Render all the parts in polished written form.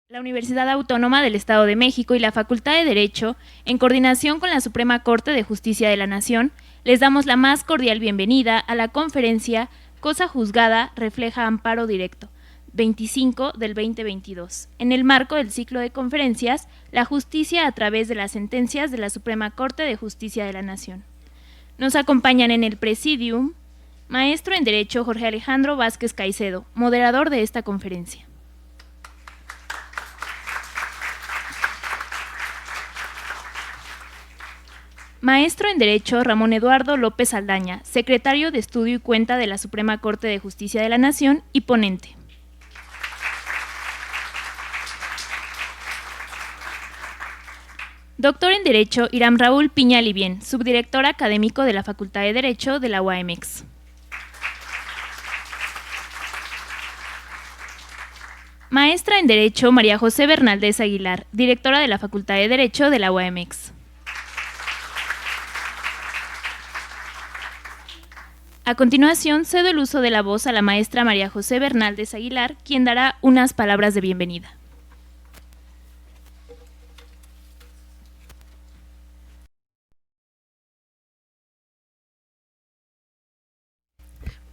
La Universidad Autónoma del Estado de México y la Facultad de Derecho, en coordinación con la Suprema Corte de Justicia de la Nación, les damos la más cordial bienvenida a la conferencia Cosa Juzgada refleja amparo directo, 25 del 2022, en el marco del ciclo de conferencias La justicia a través de las sentencias de la Suprema Corte de Justicia de la Nación. Nos acompañan en el presidium maestro en Derecho Jorge Alejandro Vázquez Caicedo, moderador de esta conferencia. Maestro en Derecho Ramón Eduardo López Saldaña, secretario de Estudio y Cuenta de la Suprema Corte de Justicia de la Nación y ponente. Doctor en Derecho Iram Raúl Piña Livien, subdirector académico de la Facultad de Derecho de la UAMX. Maestra en Derecho María José Bernaldez Aguilar, directora de la Facultad de Derecho de la UAMX. A continuación, cedo el uso de la voz a la maestra María José Bernaldez Aguilar, quien dará unas palabras de bienvenida.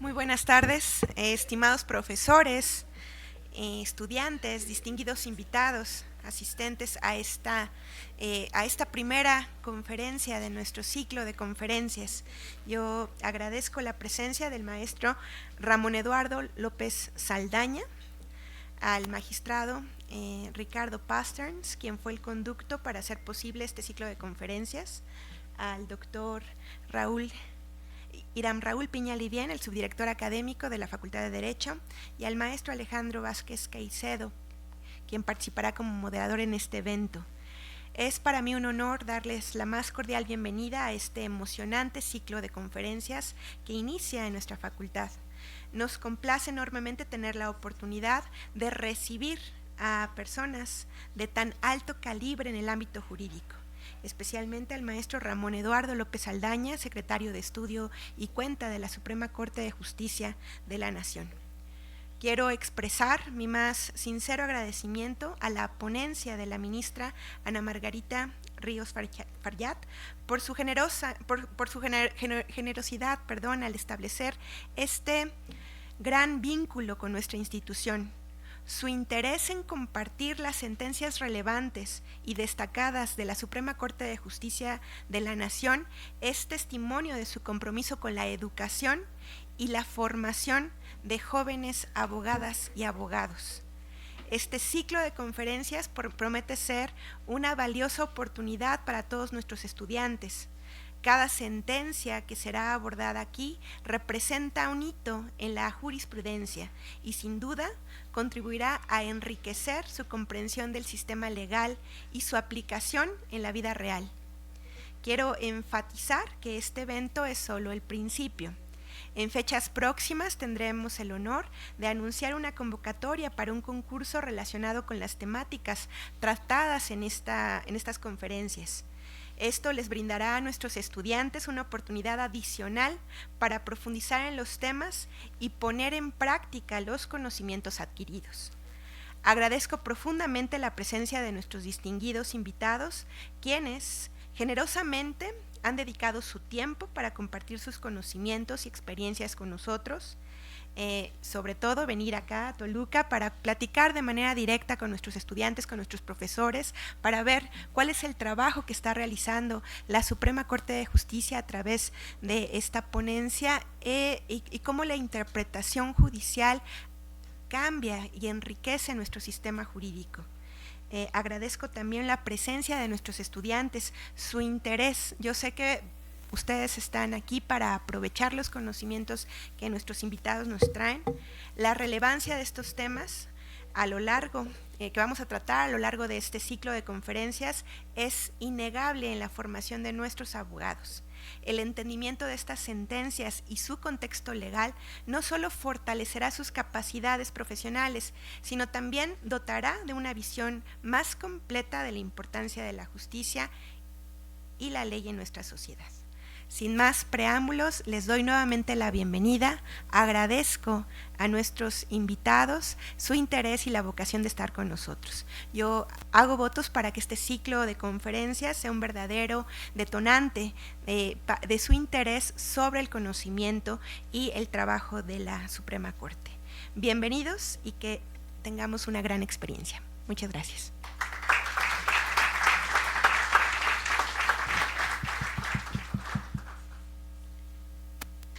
Muy buenas tardes, estimados profesores, estudiantes, distinguidos invitados, asistentes a esta primera conferencia de nuestro ciclo de conferencias. Yo agradezco la presencia del maestro Ramón Eduardo López Saldaña, al magistrado Ricardo Pasterns, quien fue el conducto para hacer posible este ciclo de conferencias, al doctor Iram Raúl Piña Livien, el subdirector académico de la Facultad de Derecho, y al maestro Alejandro Vázquez Caicedo, quien participará como moderador en este evento. Es para mí un honor darles la más cordial bienvenida a este emocionante ciclo de conferencias que inicia en nuestra facultad. Nos complace enormemente tener la oportunidad de recibir a personas de tan alto calibre en el ámbito jurídico, especialmente al maestro Ramón Eduardo López Saldaña, secretario de Estudio y Cuenta de la Suprema Corte de Justicia de la Nación. Quiero expresar mi más sincero agradecimiento a la ponencia de la ministra Ana Margarita Ríos Farjat por su generosidad al establecer este gran vínculo con nuestra institución. Su interés en compartir las sentencias relevantes y destacadas de la Suprema Corte de Justicia de la Nación es testimonio de su compromiso con la educación y la formación de jóvenes abogadas y abogados. Este ciclo de conferencias promete ser una valiosa oportunidad para todos nuestros estudiantes. Cada sentencia que será abordada aquí representa un hito en la jurisprudencia y sin duda contribuirá a enriquecer su comprensión del sistema legal y su aplicación en la vida real. Quiero enfatizar que este evento es solo el principio. En fechas próximas tendremos el honor de anunciar una convocatoria para un concurso relacionado con las temáticas tratadas en estas conferencias. Esto les brindará a nuestros estudiantes una oportunidad adicional para profundizar en los temas y poner en práctica los conocimientos adquiridos. Agradezco profundamente la presencia de nuestros distinguidos invitados, quienes generosamente han dedicado su tiempo para compartir sus conocimientos y experiencias con nosotros. Sobre todo venir acá a Toluca para platicar de manera directa con nuestros estudiantes, con nuestros profesores, para ver cuál es el trabajo que está realizando la Suprema Corte de Justicia a través de esta ponencia y cómo la interpretación judicial cambia y enriquece nuestro sistema jurídico. Agradezco también la presencia de nuestros estudiantes, su interés. Yo sé que ustedes están aquí para aprovechar los conocimientos que nuestros invitados nos traen. La relevancia de estos temas que vamos a tratar a lo largo de este ciclo de conferencias es innegable en la formación de nuestros abogados. El entendimiento de estas sentencias y su contexto legal no solo fortalecerá sus capacidades profesionales, sino también dotará de una visión más completa de la importancia de la justicia y la ley en nuestra sociedad. Sin más preámbulos, les doy nuevamente la bienvenida. Agradezco a nuestros invitados su interés y la vocación de estar con nosotros. Yo hago votos para que este ciclo de conferencias sea un verdadero detonante de su interés sobre el conocimiento y el trabajo de la Suprema Corte. Bienvenidos y que tengamos una gran experiencia. Muchas gracias.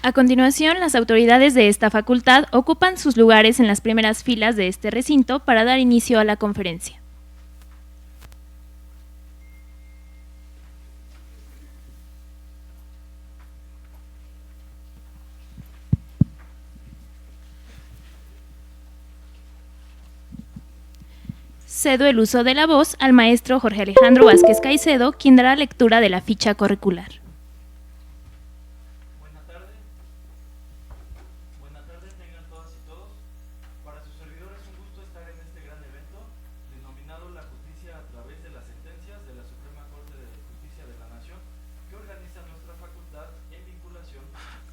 A continuación, las autoridades de esta facultad ocupan sus lugares en las primeras filas de este recinto para dar inicio a la conferencia. Cedo el uso de la voz al maestro Jorge Alejandro Vázquez Caicedo, quien dará lectura de la ficha curricular.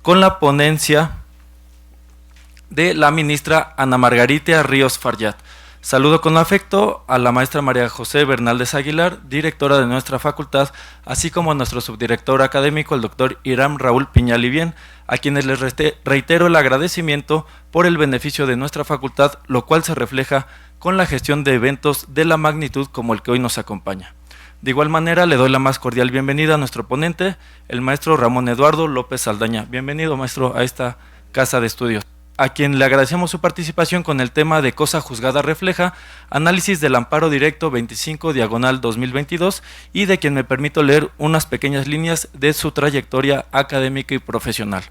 Con la ponencia de la ministra Ana Margarita Ríos Farjat. Saludo con afecto a la maestra María José Bernaldez Aguilar, directora de nuestra facultad, así como a nuestro subdirector académico, el doctor Hiram Raúl Piñalivien, a quienes les reitero el agradecimiento por el beneficio de nuestra facultad, lo cual se refleja con la gestión de eventos de la magnitud como el que hoy nos acompaña. De igual manera, le doy la más cordial bienvenida a nuestro ponente, el maestro Ramón Eduardo López Saldaña. Bienvenido, maestro, a esta casa de estudios, a quien le agradecemos su participación con el tema de Cosa Juzgada Refleja, análisis del amparo directo 25/2022, y de quien me permito leer unas pequeñas líneas de su trayectoria académica y profesional.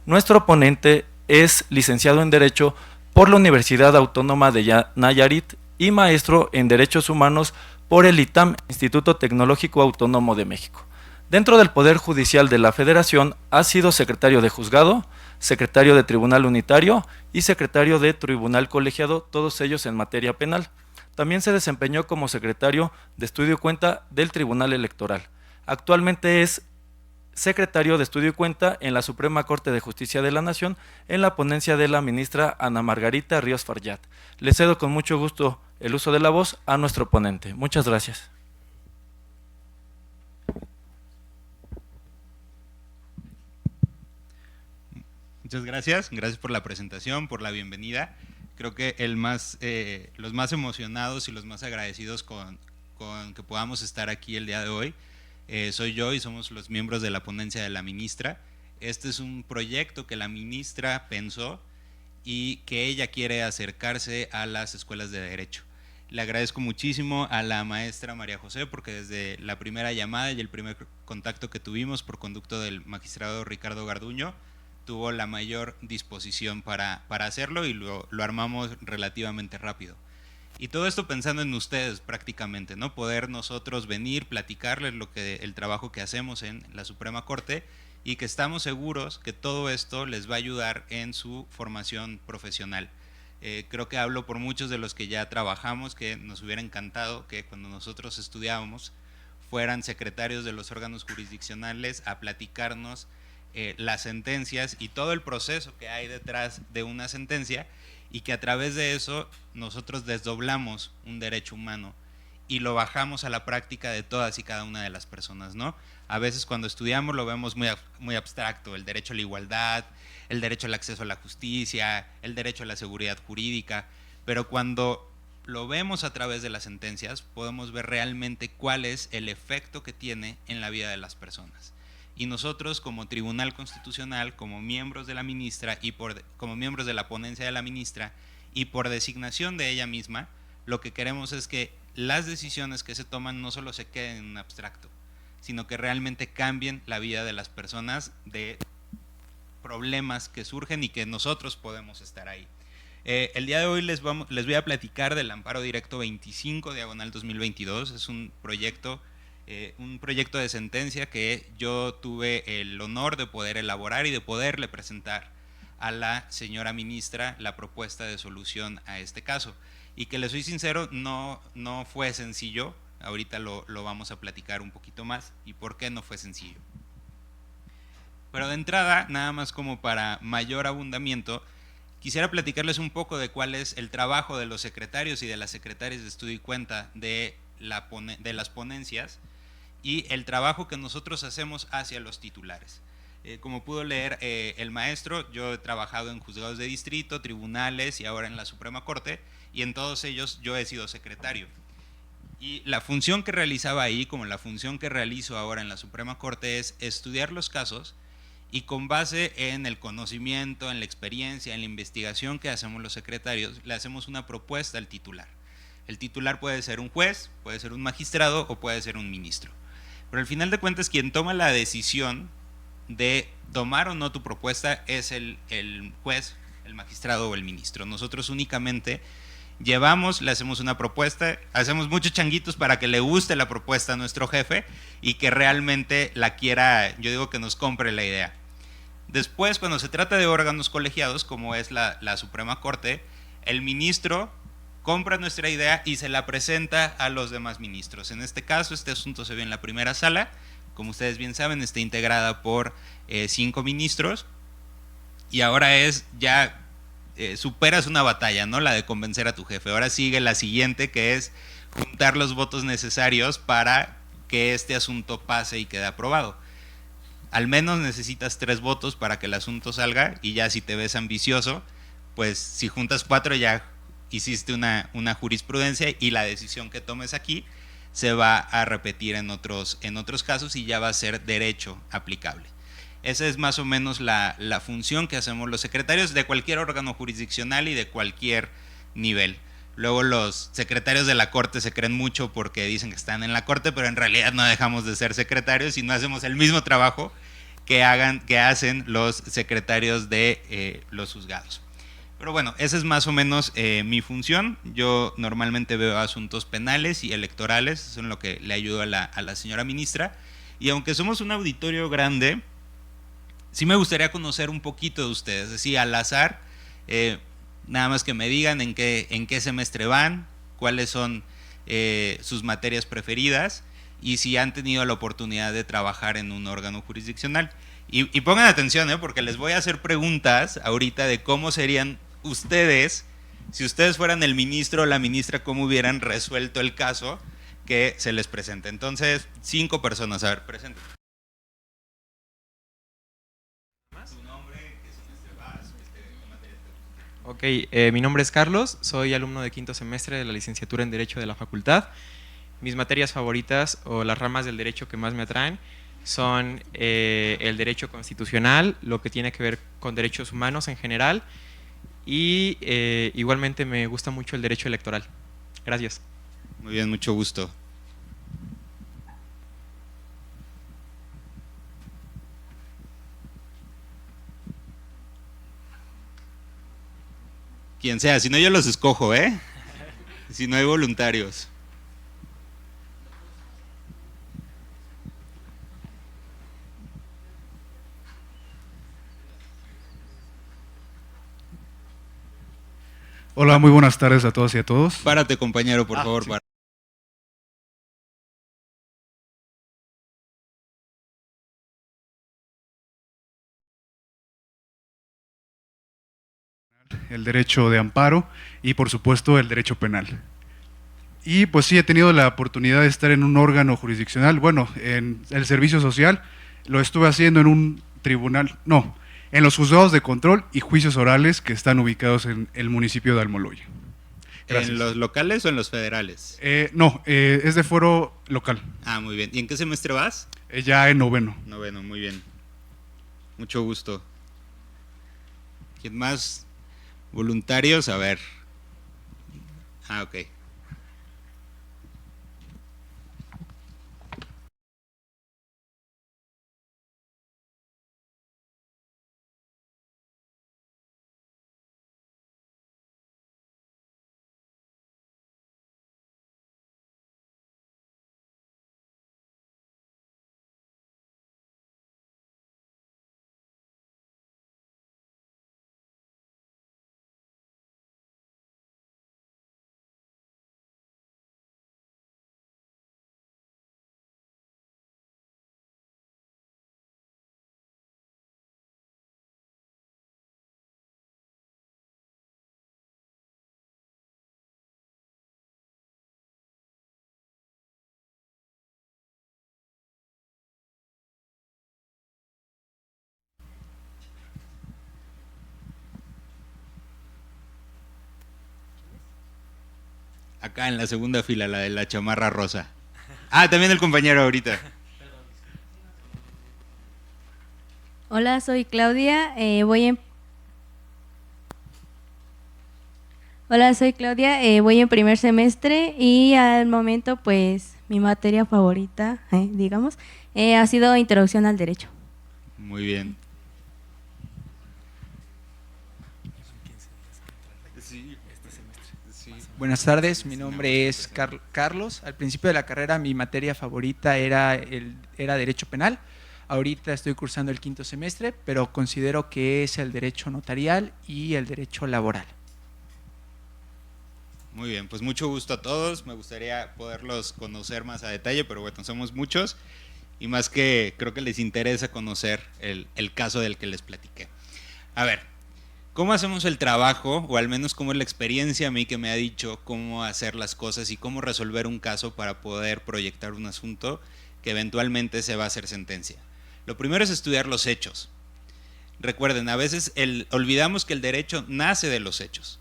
Nuestro ponente es licenciado en Derecho por la Universidad Autónoma de Nayarit y maestro en Derechos Humanos por el ITAM, Instituto Tecnológico Autónomo de México. Dentro del Poder Judicial de la Federación ha sido secretario de Juzgado, secretario de Tribunal Unitario y secretario de Tribunal Colegiado, todos ellos en materia penal. También se desempeñó como secretario de Estudio y Cuenta del Tribunal Electoral. Actualmente es secretario de Estudio y Cuenta en la Suprema Corte de Justicia de la Nación en la ponencia de la ministra Ana Margarita Ríos Farjat. Le cedo con mucho gusto el uso de la voz a nuestro ponente. Muchas gracias. Muchas gracias por la presentación, por la bienvenida. Creo que los más emocionados y los más agradecidos con que podamos estar aquí el día de hoy soy yo y somos los miembros de la ponencia de la ministra. Este es un proyecto que la ministra pensó y que ella quiere acercarse a las escuelas de Derecho. Le agradezco muchísimo a la maestra María José porque desde la primera llamada y el primer contacto que tuvimos por conducto del magistrado Ricardo Garduño, tuvo la mayor disposición para hacerlo y lo armamos relativamente rápido. Y todo esto pensando en ustedes prácticamente, ¿no? Poder nosotros venir, platicarles el trabajo que hacemos en la Suprema Corte y que estamos seguros que todo esto les va a ayudar en su formación profesional. Creo que hablo por muchos de los que ya trabajamos, que nos hubiera encantado que cuando nosotros estudiábamos fueran secretarios de los órganos jurisdiccionales a platicarnos las sentencias y todo el proceso que hay detrás de una sentencia, y que a través de eso nosotros desdoblamos un derecho humano y lo bajamos a la práctica de todas y cada una de las personas, ¿no? A veces cuando estudiamos lo vemos muy abstracto, el derecho a la igualdad, el derecho al acceso a la justicia, el derecho a la seguridad jurídica, pero cuando lo vemos a través de las sentencias podemos ver realmente cuál es el efecto que tiene en la vida de las personas. Y nosotros como Tribunal Constitucional, como miembros de la ministra y como miembros de la ponencia de la ministra y por designación de ella misma, lo que queremos es que las decisiones que se toman no solo se queden en un abstracto, sino que realmente cambien la vida de las personas, de problemas que surgen y que nosotros podemos estar ahí. El día de hoy les voy a platicar del Amparo Directo 25/2022. Es un proyecto de sentencia que yo tuve el honor de poder elaborar y de poderle presentar a la señora ministra la propuesta de solución a este caso. Y que le soy sincero, no fue sencillo. Ahorita lo vamos a platicar un poquito más y por qué no fue sencillo. Pero de entrada, nada más como para mayor abundamiento, quisiera platicarles un poco de cuál es el trabajo de los secretarios y de las secretarias de estudio y cuenta de las ponencias y el trabajo que nosotros hacemos hacia los titulares. Como pudo leer el maestro, yo he trabajado en juzgados de distrito, tribunales y ahora en la Suprema Corte, y en todos ellos yo he sido secretario. Y la función que realizaba ahí, como la función que realizo ahora en la Suprema Corte, es estudiar los casos y con base en el conocimiento, en la experiencia, en la investigación que hacemos los secretarios, le hacemos una propuesta al titular. El titular puede ser un juez, puede ser un magistrado o puede ser un ministro. Pero al final de cuentas, quien toma la decisión de tomar o no tu propuesta es el juez, el magistrado o el ministro. Nosotros únicamente llevamos, le hacemos una propuesta, hacemos muchos changuitos para que le guste la propuesta a nuestro jefe y que realmente la quiera, yo digo que nos compre la idea. Después, cuando se trata de órganos colegiados, como es la Suprema Corte, el ministro compra nuestra idea y se la presenta a los demás ministros. En este caso, este asunto se ve en la primera sala. Como ustedes bien saben, está integrada por 5 ministros y ahora es ya superas una batalla, ¿no? La de convencer a tu jefe. Ahora sigue la siguiente, que es juntar los votos necesarios para que este asunto pase y quede aprobado. Al menos necesitas 3 votos para que el asunto salga y ya si te ves ambicioso, pues si juntas 4 ya hiciste una jurisprudencia y la decisión que tomes aquí se va a repetir en otros casos y ya va a ser derecho aplicable. Esa es más o menos la función que hacemos los secretarios de cualquier órgano jurisdiccional y de cualquier nivel. Luego los secretarios de la Corte se creen mucho porque dicen que están en la Corte, pero en realidad no dejamos de ser secretarios y no hacemos el mismo trabajo que hacen los secretarios de los juzgados. Pero bueno, esa es más o menos mi función. Yo normalmente veo asuntos penales y electorales, eso es lo que le ayudo a la señora ministra. Y aunque somos un auditorio grande, sí me gustaría conocer un poquito de ustedes, es decir, al azar, nada más que me digan en qué semestre van, cuáles son sus materias preferidas y si han tenido la oportunidad de trabajar en un órgano jurisdiccional. Y pongan atención, porque les voy a hacer preguntas ahorita de cómo serían ustedes, si ustedes fueran el ministro o la ministra, cómo hubieran resuelto el caso que se les presenta. Entonces, 5 personas, a ver, presenten. Ok, mi nombre es Carlos, soy alumno de 5º semestre de la licenciatura en Derecho de la facultad. Mis materias favoritas o las ramas del derecho que más me atraen son el derecho constitucional, lo que tiene que ver con derechos humanos en general y igualmente me gusta mucho el derecho electoral. Gracias. Muy bien, mucho gusto. Quien sea, si no yo los escojo, si no hay voluntarios. Hola, muy buenas tardes a todos y a todos. Párate, compañero, por favor. Sí. El derecho de amparo y por supuesto el derecho penal. Y pues sí, he tenido la oportunidad de estar en un órgano jurisdiccional, bueno, en el servicio social, lo estuve haciendo en un tribunal, no, en los juzgados de control y juicios orales que están ubicados en el municipio de Almoloya. Gracias. ¿En los locales o en los federales? No, es de fuero local. Ah, muy bien. ¿Y en qué semestre vas? Ya en noveno. Noveno, muy bien. Mucho gusto. ¿Quién más? Voluntarios, a ver. Ah, ok. Acá en la segunda fila, la de la chamarra rosa. Ah, también el compañero ahorita. Hola, soy Claudia. Voy en primer semestre y al momento, pues, mi materia favorita, digamos, ha sido Introducción al Derecho. Muy bien. Buenas tardes, mi nombre es Carlos. Al principio de la carrera mi materia favorita era Derecho Penal. Ahorita estoy cursando el 5º semestre, pero considero que es el Derecho Notarial y el Derecho Laboral. Muy bien, pues mucho gusto a todos. Me gustaría poderlos conocer más a detalle, pero bueno, somos muchos y más que creo que les interesa conocer el caso del que les platiqué. A ver, ¿cómo hacemos el trabajo, o al menos cómo es la experiencia a mí que me ha dicho cómo hacer las cosas y cómo resolver un caso para poder proyectar un asunto que eventualmente se va a hacer sentencia? Lo primero es estudiar los hechos. Recuerden, a veces olvidamos que el derecho nace de los hechos.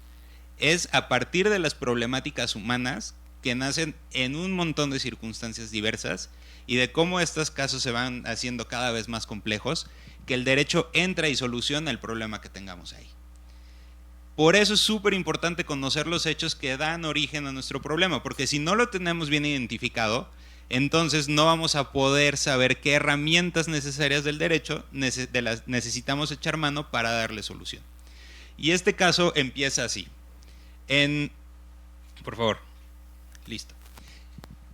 Es a partir de las problemáticas humanas que nacen en un montón de circunstancias diversas y de cómo estos casos se van haciendo cada vez más complejos, que el derecho entra y soluciona el problema que tengamos ahí. Por eso es súper importante conocer los hechos que dan origen a nuestro problema, porque si no lo tenemos bien identificado, entonces no vamos a poder saber qué herramientas necesarias del derecho necesitamos echar mano para darle solución. Y este caso empieza así. Por favor, listo.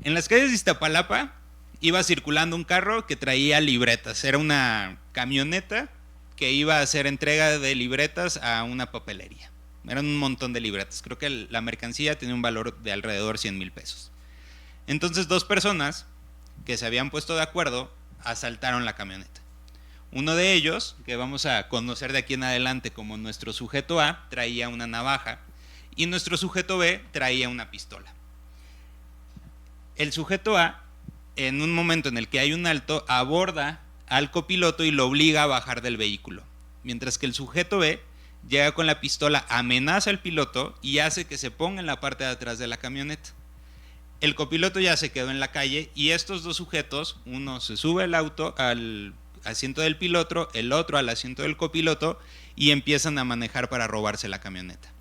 En las calles de Iztapalapa iba circulando un carro que traía libretas. Era una camioneta que iba a hacer entrega de libretas a una papelería. Eran un montón de libretas. Creo que la mercancía tenía un valor de alrededor 100,000 pesos. Entonces 2 personas que se habían puesto de acuerdo asaltaron la camioneta. Uno de ellos, que vamos a conocer de aquí en adelante como nuestro sujeto A, traía una navaja y nuestro sujeto B traía una pistola. El sujeto A, en un momento en el que hay un alto, aborda al copiloto y lo obliga a bajar del vehículo, mientras que el sujeto B llega con la pistola, amenaza al piloto y hace que se ponga en la parte de atrás de la camioneta. El copiloto ya se quedó en la calle y estos 2 sujetos, uno se sube al auto, al asiento del piloto, el otro al asiento del copiloto, y empiezan a manejar para robarse la camioneta.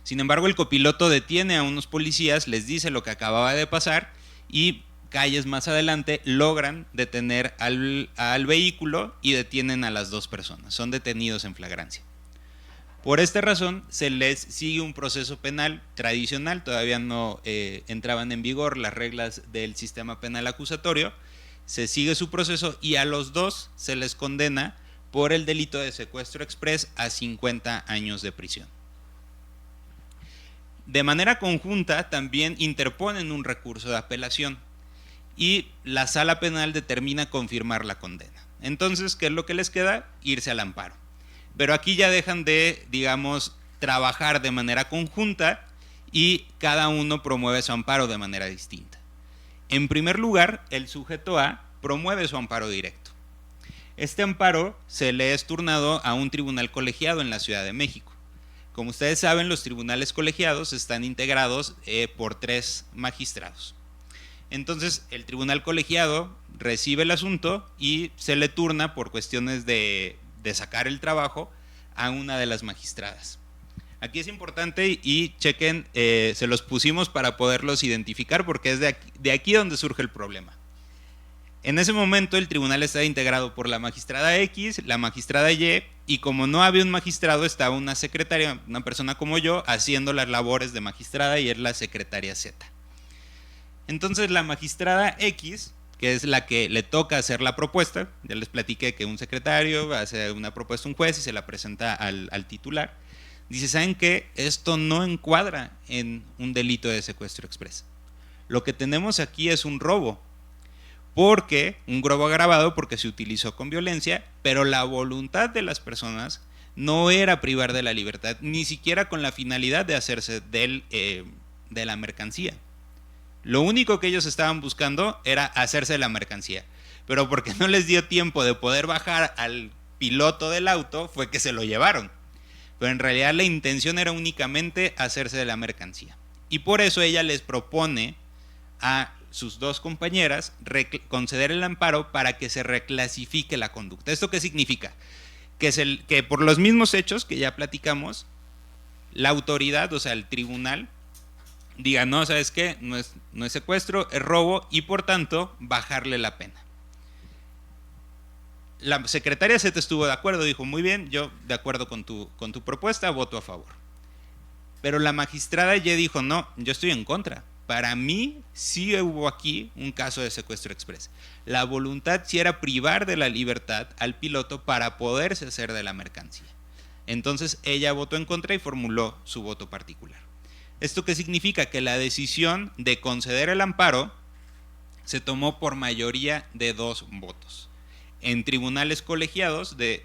Sin embargo, el copiloto detiene a unos policías, les dice lo que acababa de pasar y calles más adelante logran detener al vehículo y detienen a las 2 personas. Son detenidos en flagrancia. Por esta razón se les sigue un proceso penal tradicional. Todavía no entraban en vigor las reglas del sistema penal acusatorio. Se sigue su proceso y a los 2 se les condena por el delito de secuestro exprés a 50 años de prisión. De manera conjunta también interponen un recurso de apelación y la sala penal determina confirmar la condena. Entonces, ¿qué es lo que les queda? Irse al amparo. Pero aquí ya dejan de, digamos, trabajar de manera conjunta y cada uno promueve su amparo de manera distinta. En primer lugar, el sujeto A promueve su amparo directo. Este amparo se le es turnado a un tribunal colegiado en la Ciudad de México. Como ustedes saben, los tribunales colegiados están integrados por 3 magistrados. Entonces, el tribunal colegiado recibe el asunto y se le turna por cuestiones de sacar el trabajo a una de las magistradas. Aquí es importante y chequen, se los pusimos para poderlos identificar porque es de aquí donde surge el problema. En ese momento el tribunal estaba integrado por la magistrada X, la magistrada Y, y como no había un magistrado estaba una secretaria, una persona como yo, haciendo las labores de magistrada y es la secretaria Z. Entonces la magistrada X, que es la que le toca hacer la propuesta, ya les platiqué que un secretario hace una propuesta a un juez y se la presenta al titular, dice, ¿saben qué? Esto no encuadra en un delito de secuestro exprés. Lo que tenemos aquí es un robo, un robo agravado porque se utilizó con violencia, pero la voluntad de las personas no era privar de la libertad, ni siquiera con la finalidad de hacerse de la mercancía. Lo único que ellos estaban buscando era hacerse de la mercancía, pero porque no les dio tiempo de poder bajar al piloto del auto fue que se lo llevaron. Pero en realidad la intención era únicamente hacerse de la mercancía. y por eso ella les propone a sus dos compañeras conceder el amparo para que se reclasifique la conducta. ¿Esto qué significa? Que por los mismos hechos que ya platicamos, la autoridad, o sea, el tribunal, diga, no, ¿sabes qué? No es secuestro, es robo, y por tanto, bajarle la pena. La secretaria Zeta estuvo de acuerdo, dijo, muy bien, yo de acuerdo con tu propuesta, voto a favor. Pero la magistrada Y dijo, no, yo estoy en contra. Para mí sí hubo aquí un caso de secuestro express. La voluntad sí era privar de la libertad al piloto para poderse hacer de la mercancía. Entonces ella votó en contra y formuló su voto particular. ¿Esto qué significa? Que la decisión de conceder el amparo se tomó por mayoría de 2 votos. En tribunales colegiados de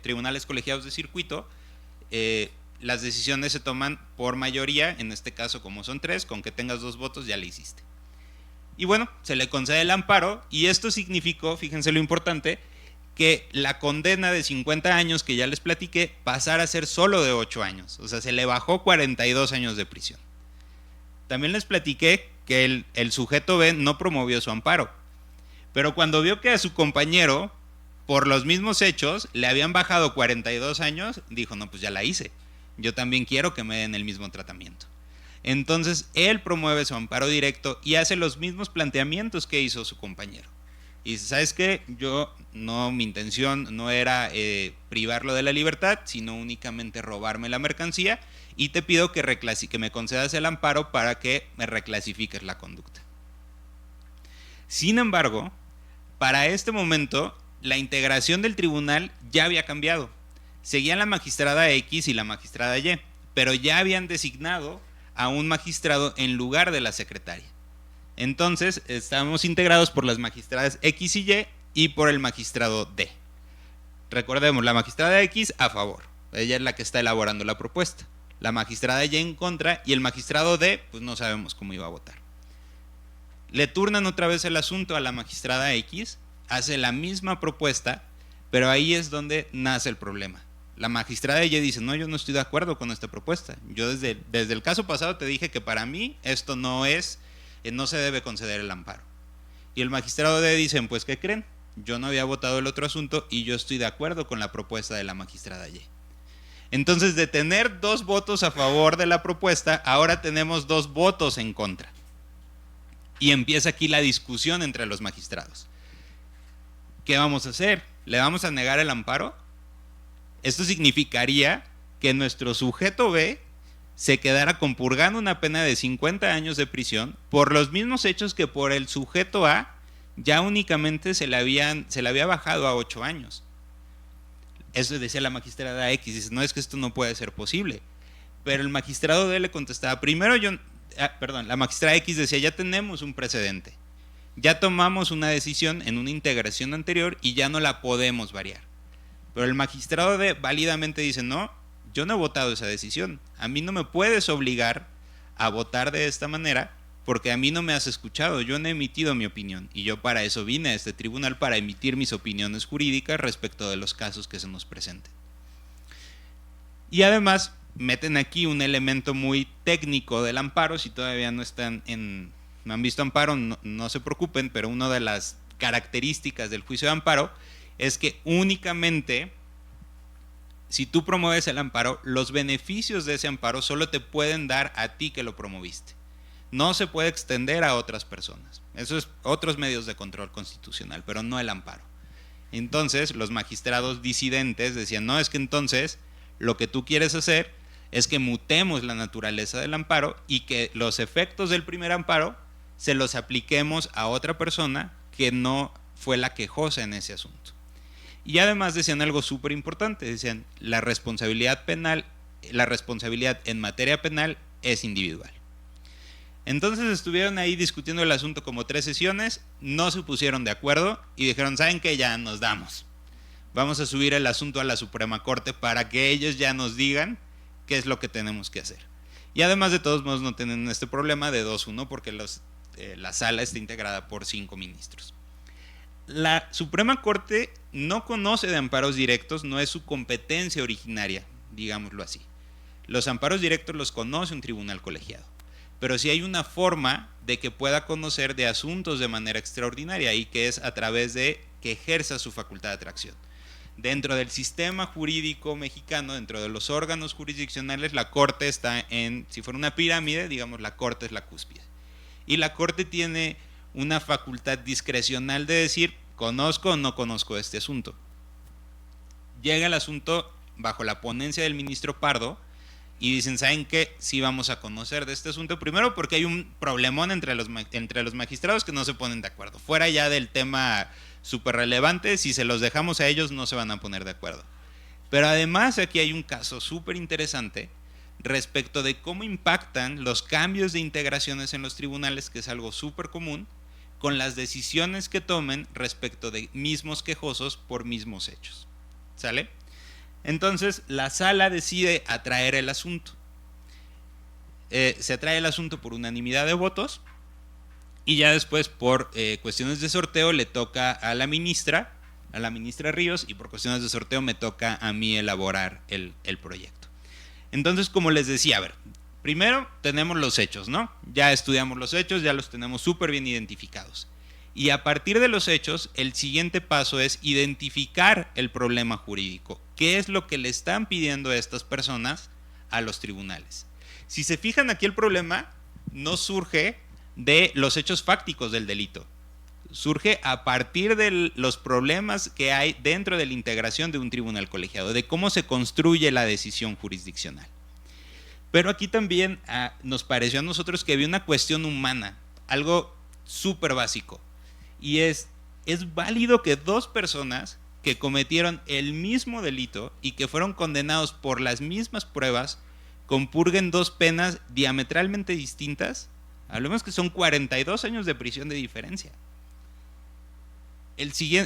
circuito, las decisiones se toman por mayoría, en este caso como son 3, con que tengas 2 votos ya le hiciste. Y bueno, se le concede el amparo y esto significó, fíjense lo importante, que la condena de 50 años que ya les platiqué pasara a ser solo de 8 años, o sea, se le bajó 42 años de prisión. También les platiqué que el sujeto B no promovió su amparo, pero cuando vio que a su compañero, por los mismos hechos, le habían bajado 42 años, dijo, no, pues ya la hice. Yo también quiero que me den el mismo tratamiento. Entonces, él promueve su amparo directo y hace los mismos planteamientos que hizo su compañero. Y dice, ¿sabes qué? Mi intención no era privarlo de la libertad, sino únicamente robarme la mercancía, y te pido que me concedas el amparo para que me reclasifiques la conducta. Sin embargo, para este momento, la integración del tribunal ya había cambiado. Seguían la magistrada X y la magistrada Y, pero ya habían designado a un magistrado en lugar de la secretaria. Entonces, estábamos integrados por las magistradas X y Y por el magistrado D. Recordemos, la magistrada X a favor, ella es la que está elaborando la propuesta. La magistrada Y en contra y el magistrado D, pues no sabemos cómo iba a votar. Le turnan otra vez el asunto a la magistrada X, hace la misma propuesta, pero ahí es donde nace el problema. La magistrada Y dice, no, yo no estoy de acuerdo con esta propuesta. Yo desde el caso pasado te dije que para mí esto no se debe conceder el amparo. Y el magistrado D dice, pues ¿qué creen? Yo no había votado el otro asunto y yo estoy de acuerdo con la propuesta de la magistrada Y. Entonces, de tener 2 votos a favor de la propuesta, ahora tenemos 2 votos en contra. Y empieza aquí la discusión entre los magistrados. ¿Qué vamos a hacer? ¿Le vamos a negar el amparo? Esto significaría que nuestro sujeto B se quedara compurgando una pena de 50 años de prisión por los mismos hechos que por el sujeto A ya únicamente se le había bajado a 8 años. Eso decía la magistrada X, dice, no, es que esto no puede ser posible. Pero el magistrado D le contestaba, la magistrada X decía, ya tenemos un precedente. Ya tomamos una decisión en una integración anterior y ya no la podemos variar. Pero el magistrado D válidamente dice, no, yo no he votado esa decisión. A mí no me puedes obligar a votar de esta manera porque a mí no me has escuchado. Yo no he emitido mi opinión y yo para eso vine a este tribunal, para emitir mis opiniones jurídicas respecto de los casos que se nos presenten. Y además meten aquí un elemento muy técnico del amparo. Si todavía no han visto amparo, no se preocupen, pero una de las características del juicio de amparo es que únicamente si tú promueves el amparo, los beneficios de ese amparo solo te pueden dar a ti que lo promoviste. No se puede extender a otras personas. Eso es otros medios de control constitucional, pero no el amparo. Entonces, los magistrados disidentes decían, no, es que entonces lo que tú quieres hacer es que mutemos la naturaleza del amparo y que los efectos del primer amparo se los apliquemos a otra persona que no fue la quejosa en ese asunto. Y además decían algo súper importante, decían, la responsabilidad en materia penal es individual. Entonces estuvieron ahí discutiendo el asunto como 3 sesiones, no se pusieron de acuerdo y dijeron, ¿saben qué? Ya nos damos. Vamos a subir el asunto a la Suprema Corte para que ellos ya nos digan qué es lo que tenemos que hacer. Y además, de todos modos, no tienen este problema de 2-1 porque la sala está integrada por 5 ministros. La Suprema Corte no conoce de amparos directos, no es su competencia originaria, digámoslo así. Los amparos directos los conoce un tribunal colegiado. pero sí hay una forma de que pueda conocer de asuntos de manera extraordinaria, y que es a través de que ejerza su facultad de atracción. Dentro del sistema jurídico mexicano, dentro de los órganos jurisdiccionales, la Corte está en, si fuera una pirámide, digamos, la Corte es la cúspide. Y la Corte tiene una facultad discrecional de decir, conozco o no conozco este asunto. Llega el asunto bajo la ponencia del ministro Pardo y dicen, ¿saben qué? Sí vamos a conocer de este asunto. Primero porque hay un problemón entre los magistrados que no se ponen de acuerdo. Fuera ya del tema súper relevante, si se los dejamos a ellos no se van a poner de acuerdo. Pero además aquí hay un caso súper interesante respecto de cómo impactan los cambios de integraciones en los tribunales, que es algo súper común, con las decisiones que tomen respecto de mismos quejosos por mismos hechos. ¿Sale? Entonces la sala decide atraer el asunto. Se atrae el asunto por unanimidad de votos, y ya después por cuestiones de sorteo le toca a la ministra Ríos, y por cuestiones de sorteo me toca a mí elaborar el proyecto. Entonces, como les decía, a ver, primero tenemos los hechos, ¿no? Ya estudiamos los hechos, ya los tenemos súper bien identificados. Y a partir de los hechos, el siguiente paso es identificar el problema jurídico. ¿Qué es lo que le están pidiendo a estas personas a los tribunales? Si se fijan aquí, el problema no surge de los hechos fácticos del delito. Surge a partir de los problemas que hay dentro de la integración de un tribunal colegiado, de cómo se construye la decisión jurisdiccional. Pero aquí también nos pareció a nosotros que había una cuestión humana, algo súper básico, y es válido que dos personas que cometieron el mismo delito y que fueron condenados por las mismas pruebas compurguen dos penas diametralmente distintas. Hablemos que son 42 años de prisión de diferencia.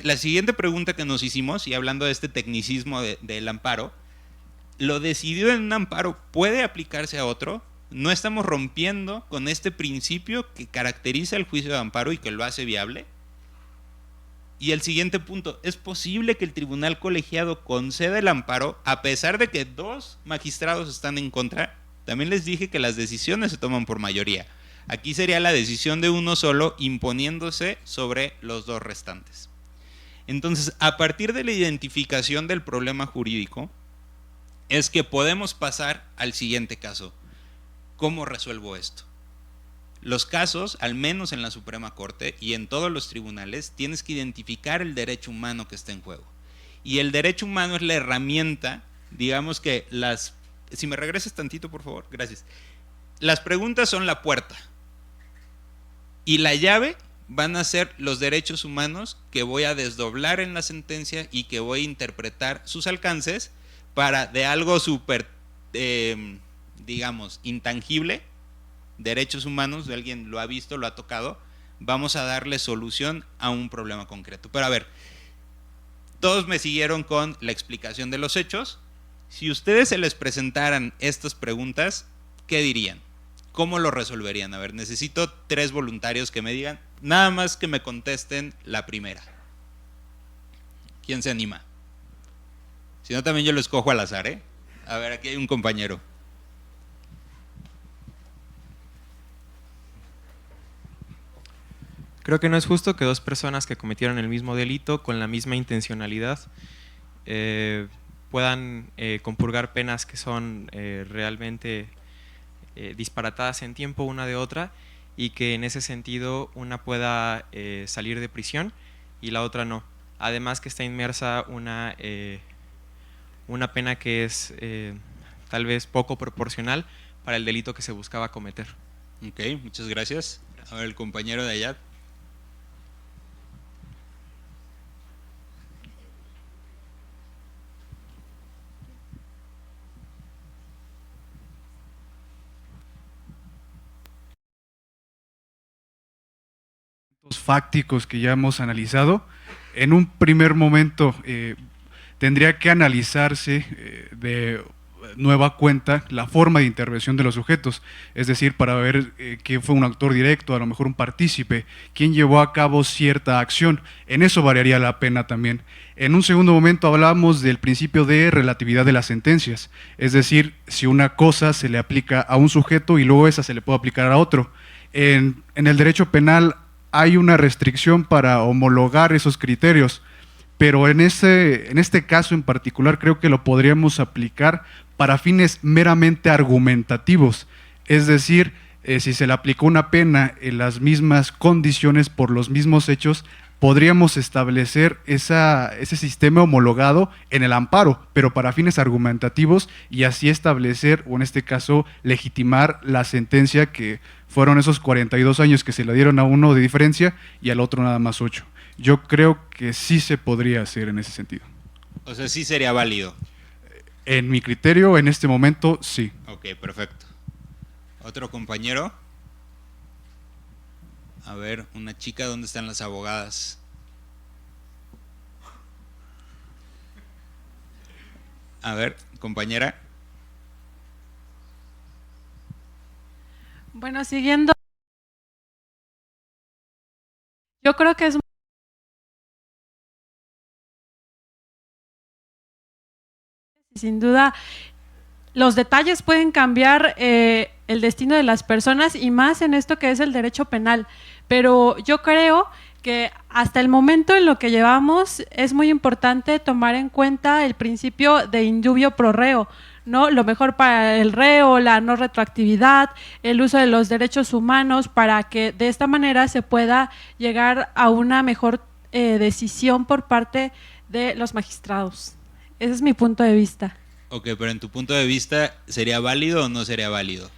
La siguiente pregunta que nos hicimos, y hablando de este tecnicismo del amparo, ¿lo decidido en un amparo puede aplicarse a otro? ¿No estamos rompiendo con este principio que caracteriza el juicio de amparo y que lo hace viable? Y el siguiente punto, ¿es posible que el tribunal colegiado conceda el amparo a pesar de que dos magistrados están en contra? También les dije que las decisiones se toman por mayoría. Aquí sería la decisión de uno solo imponiéndose sobre los dos restantes. Entonces, a partir de la identificación del problema jurídico, es que podemos pasar al siguiente caso. ¿Cómo resuelvo esto? Los casos, al menos en la Suprema Corte y en todos los tribunales, tienes que identificar el derecho humano que está en juego. Y el derecho humano es la herramienta, digamos que si me regresas tantito, por favor, gracias. Las preguntas son la puerta. Y la llave van a ser los derechos humanos que voy a desdoblar en la sentencia y que voy a interpretar sus alcances para de algo súper, digamos, intangible, derechos humanos, de alguien lo ha visto, lo ha tocado, vamos a darle solución a un problema concreto. Pero a ver, todos me siguieron con la explicación de los hechos. Si ustedes se les presentaran estas preguntas, ¿qué dirían? ¿Cómo lo resolverían? A ver, necesito 3 voluntarios que me digan, nada más que me contesten la primera. ¿Quién se anima? Si no, también yo lo escojo al azar, ¿eh? A ver, aquí hay un compañero. Creo que no es justo que dos personas que cometieron el mismo delito con la misma intencionalidad puedan compurgar penas que son realmente disparatadas en tiempo una de otra, y que en ese sentido una pueda salir de prisión y la otra no. Además que está inmersa una pena que es tal vez poco proporcional para el delito que se buscaba cometer. Ok, muchas gracias. A ver, el compañero de allá. Fácticos que ya hemos analizado, en un primer momento tendría que analizarse nueva cuenta la forma de intervención de los sujetos, es decir, para ver quién fue un actor directo, a lo mejor un partícipe, quién llevó a cabo cierta acción. En eso variaría la pena también. En un segundo momento hablábamos del principio de relatividad de las sentencias, es decir, si una cosa se le aplica a un sujeto y luego esa se le puede aplicar a otro. En el derecho penal hay una restricción para homologar esos criterios, pero en este caso en particular creo que lo podríamos aplicar para fines meramente argumentativos, es decir, si se le aplicó una pena en las mismas condiciones por los mismos hechos, podríamos establecer ese sistema homologado en el amparo, pero para fines argumentativos y así establecer, o en este caso, legitimar la sentencia que fueron esos 42 años que se le dieron a uno de diferencia y al otro nada más 8. Yo creo que sí se podría hacer en ese sentido. O sea, sí sería válido. En mi criterio, en este momento, sí. Ok, perfecto. ¿Otro compañero? A ver, una chica, ¿dónde están las abogadas? A ver, compañera. Bueno, siguiendo, yo creo que es sin duda los detalles pueden cambiar el destino de las personas y más en esto que es el derecho penal, pero yo creo que hasta el momento en lo que llevamos es muy importante tomar en cuenta el principio de indubio pro reo, ¿no? Lo mejor para el reo, la no retroactividad, el uso de los derechos humanos para que de esta manera se pueda llegar a una mejor decisión por parte de los magistrados. Ese es mi punto de vista. Ok, pero en tu punto de vista, ¿sería válido o no sería válido?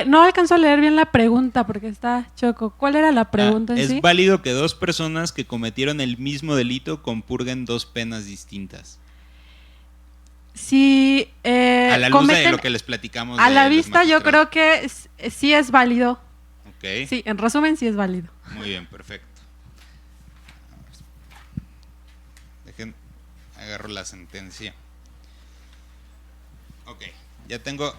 No alcanzo a leer bien la pregunta porque está choco. ¿Cuál era la pregunta en sí? ¿Es válido que dos personas que cometieron el mismo delito compurguen dos penas distintas? Si a la luz de lo que les platicamos. A la vista yo creo que sí es válido. Ok. Sí, en resumen sí es válido. Muy bien, perfecto. Dejen, agarro la sentencia. Ok, ya tengo.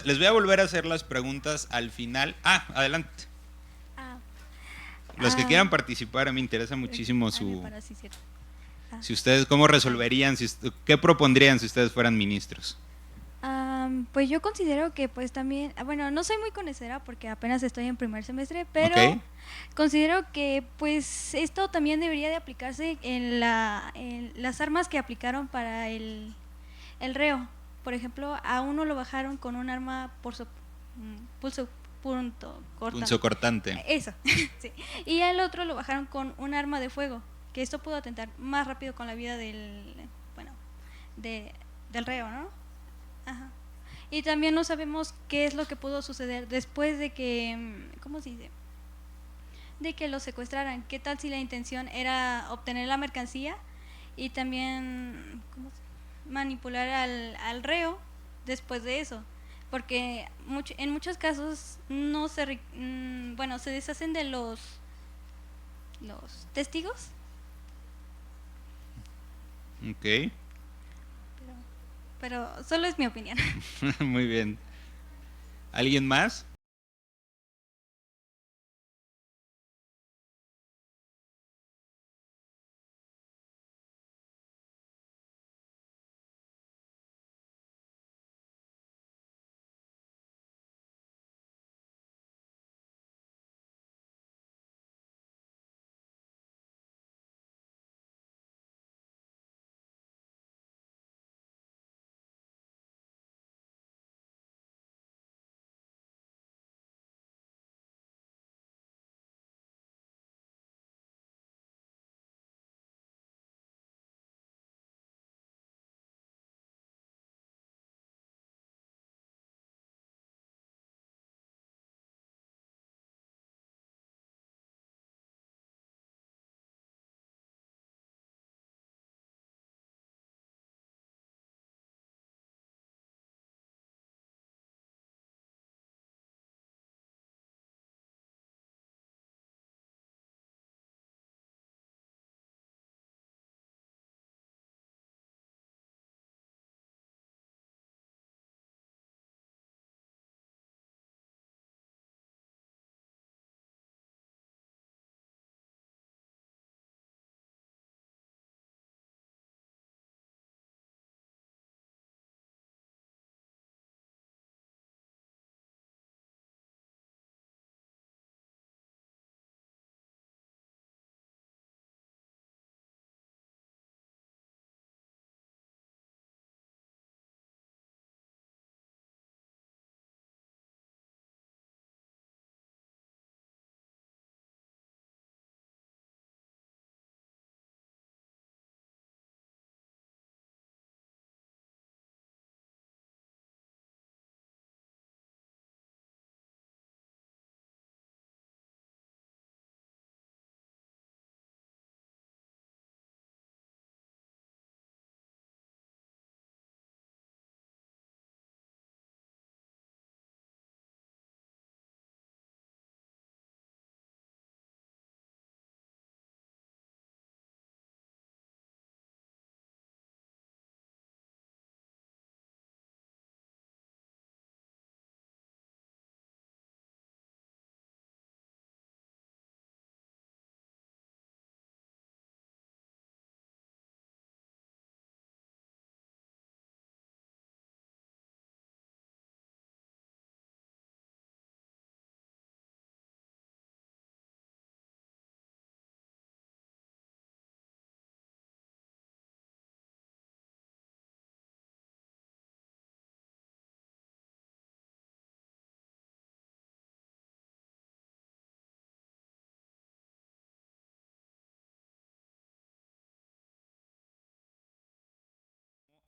Les voy a volver a hacer las preguntas al final. Adelante. Los que quieran participar, me interesa muchísimo si ustedes, ¿cómo resolverían? ¿Qué propondrían si ustedes fueran ministros? Pues yo considero que pues también, bueno, no soy muy conocedora porque apenas estoy en primer semestre, pero considero que pues esto también debería de aplicarse en las armas que aplicaron para el reo. Por ejemplo, a uno lo bajaron con un arma punzocortante. Eso, sí. Y al otro lo bajaron con un arma de fuego, que esto pudo atentar más rápido con la vida del reo, ¿no? Ajá. Y también no sabemos qué es lo que pudo suceder después de que, ¿cómo se dice? De que lo secuestraran. ¿Qué tal si la intención era obtener la mercancía y también manipular al reo después de eso? Porque en muchos casos no se deshacen de los testigos. Ok. Pero solo es mi opinión. Muy bien. ¿Alguien más?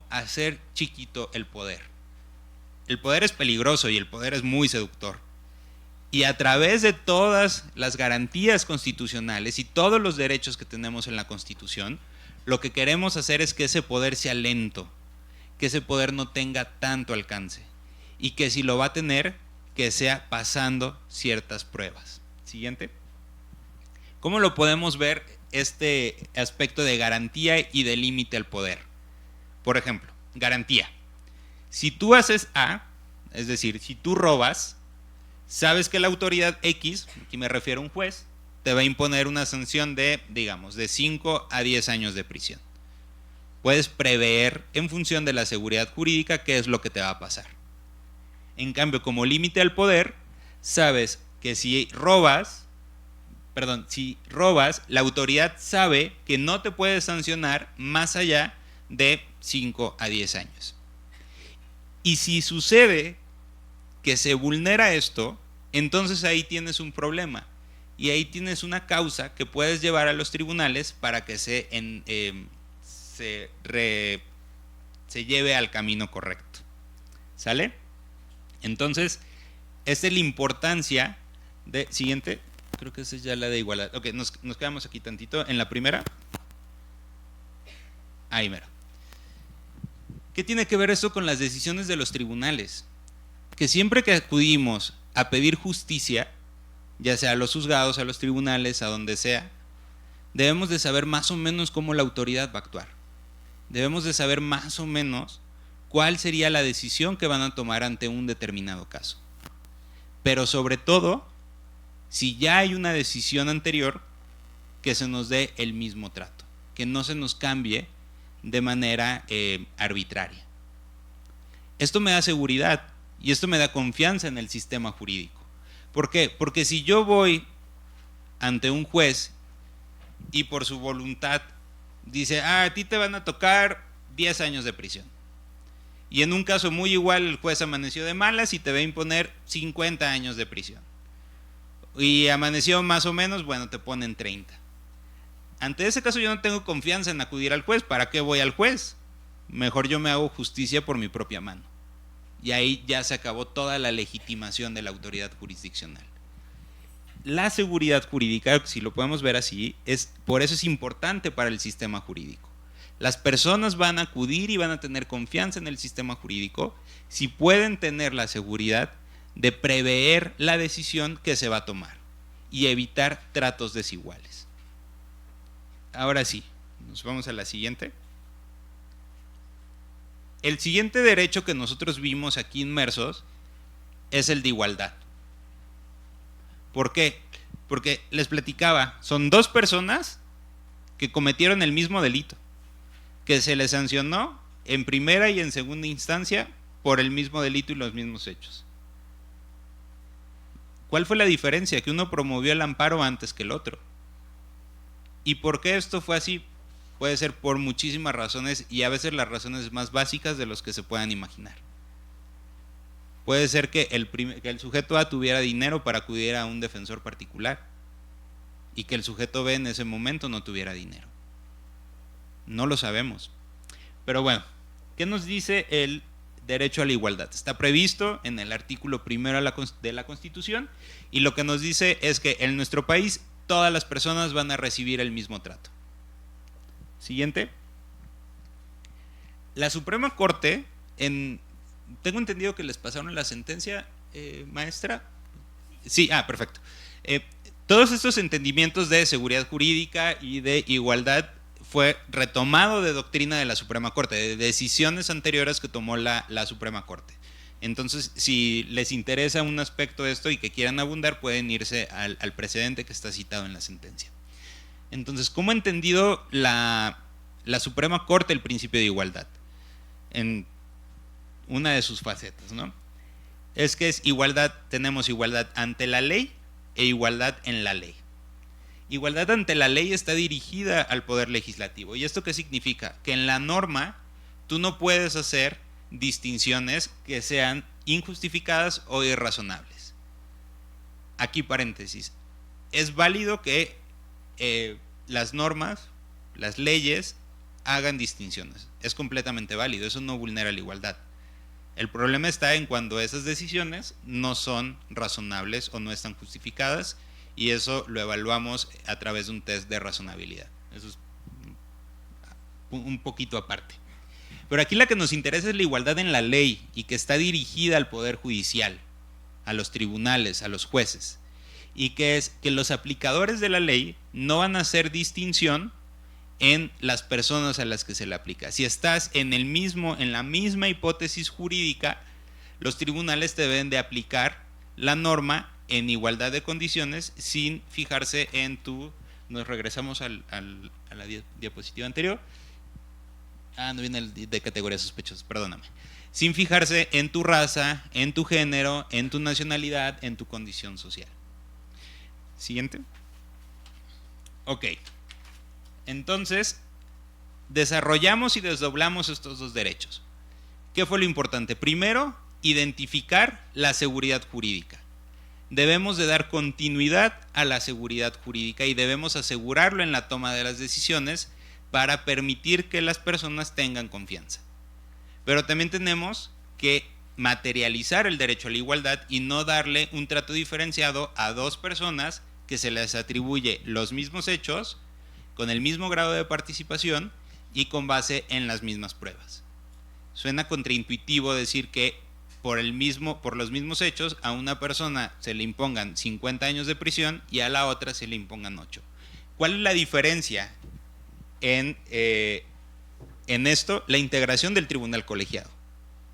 hacer chiquito el poder. El poder es peligroso y el poder es muy seductor. Y a través de todas las garantías constitucionales y todos los derechos que tenemos en la Constitución, lo que queremos hacer es que ese poder sea lento, que ese poder no tenga tanto alcance y que si lo va a tener, que sea pasando ciertas pruebas. Siguiente. ¿Cómo lo podemos ver este aspecto de garantía y de límite al poder? Por ejemplo, garantía. Si tú haces A, es decir, si tú robas, sabes que la autoridad X, aquí me refiero a un juez, te va a imponer una sanción de, digamos, de 5 a 10 años de prisión. Puedes prever en función de la seguridad jurídica qué es lo que te va a pasar. En cambio, como límite al poder, sabes que si robas, la autoridad sabe que no te puede sancionar más allá de 5 a 10 años. Y si sucede que se vulnera esto, entonces ahí tienes un problema y ahí tienes una causa que puedes llevar a los tribunales para que se lleve al camino correcto. ¿Sale? Entonces, esta es la importancia de... Siguiente, creo que esa es ya la de igualdad. Ok, nos quedamos aquí tantito en la primera. Ahí mero. ¿Qué tiene que ver esto con las decisiones de los tribunales? Que siempre que acudimos a pedir justicia, ya sea a los juzgados, a los tribunales, a donde sea, debemos de saber más o menos cómo la autoridad va a actuar. Debemos de saber más o menos cuál sería la decisión que van a tomar ante un determinado caso. Pero sobre todo, si ya hay una decisión anterior, que se nos dé el mismo trato, que no se nos cambie de manera arbitraria. Esto me da seguridad y esto me da confianza en el sistema jurídico. ¿Por qué? Porque si yo voy ante un juez y por su voluntad dice, a ti te van a tocar 10 años de prisión, y en un caso muy igual el juez amaneció de malas y te va a imponer 50 años de prisión, y amaneció más o menos, bueno, te ponen 30. Ante ese caso yo no tengo confianza en acudir al juez. ¿Para qué voy al juez? Mejor yo me hago justicia por mi propia mano. Y ahí ya se acabó toda la legitimación de la autoridad jurisdiccional. La seguridad jurídica, si lo podemos ver así, por eso es importante para el sistema jurídico. Las personas van a acudir y van a tener confianza en el sistema jurídico si pueden tener la seguridad de prever la decisión que se va a tomar y evitar tratos desiguales. Ahora sí, nos vamos a la siguiente. El siguiente derecho que nosotros vimos aquí inmersos es el de igualdad. ¿Por qué? Porque les platicaba, son dos personas que cometieron el mismo delito, que se les sancionó en primera y en segunda instancia por el mismo delito y los mismos hechos. ¿Cuál fue la diferencia? Que uno promovió el amparo antes que el otro. ¿Y por qué esto fue así? Puede ser por muchísimas razones y a veces las razones más básicas de los que se puedan imaginar. Puede ser que el sujeto A tuviera dinero para acudir a un defensor particular y que el sujeto B en ese momento no tuviera dinero. No lo sabemos. Pero bueno, ¿qué nos dice el derecho a la igualdad? Está previsto en el artículo 1 de la Constitución y lo que nos dice es que en nuestro país todas las personas van a recibir el mismo trato. Siguiente. La Suprema Corte, tengo entendido que les pasaron la sentencia, maestra. Sí, perfecto. Todos estos entendimientos de seguridad jurídica y de igualdad fue retomado de doctrina de la Suprema Corte, de decisiones anteriores que tomó la Suprema Corte. Entonces, si les interesa un aspecto de esto y que quieran abundar, pueden irse al precedente que está citado en la sentencia. Entonces, ¿cómo ha entendido la Suprema Corte el principio de igualdad? En una de sus facetas, ¿no? Es que es igualdad, tenemos igualdad ante la ley e igualdad en la ley. Igualdad ante la ley está dirigida al Poder Legislativo. ¿Y esto qué significa? Que en la norma tú no puedes hacer distinciones que sean injustificadas o irrazonables. Aquí paréntesis. Es válido que las normas, las leyes, hagan distinciones. Es completamente válido, eso no vulnera la igualdad. El problema está en cuando esas decisiones no son razonables o no están justificadas, y eso lo evaluamos a través de un test de razonabilidad. Eso es un poquito aparte. Pero aquí la que nos interesa es la igualdad en la ley y que está dirigida al Poder Judicial, a los tribunales, a los jueces, y que es que los aplicadores de la ley no van a hacer distinción en las personas a las que se le aplica. Si estás en la misma hipótesis jurídica, los tribunales te deben de aplicar la norma en igualdad de condiciones sin fijarse en nos regresamos a la diapositiva anterior. No viene el de categorías sospechosas, perdóname. Sin fijarse en tu raza, en tu género, en tu nacionalidad, en tu condición social. Siguiente. Ok. Entonces, desarrollamos y desdoblamos estos dos derechos. ¿Qué fue lo importante? Primero, identificar la seguridad jurídica. Debemos de dar continuidad a la seguridad jurídica y debemos asegurarlo en la toma de las decisiones para permitir que las personas tengan confianza. Pero también tenemos que materializar el derecho a la igualdad y no darle un trato diferenciado a dos personas que se les atribuye los mismos hechos, con el mismo grado de participación y con base en las mismas pruebas. Suena contraintuitivo decir que por los mismos hechos a una persona se le impongan 50 años de prisión y a la otra se le impongan 8. ¿Cuál es la diferencia en esto? La integración del tribunal colegiado.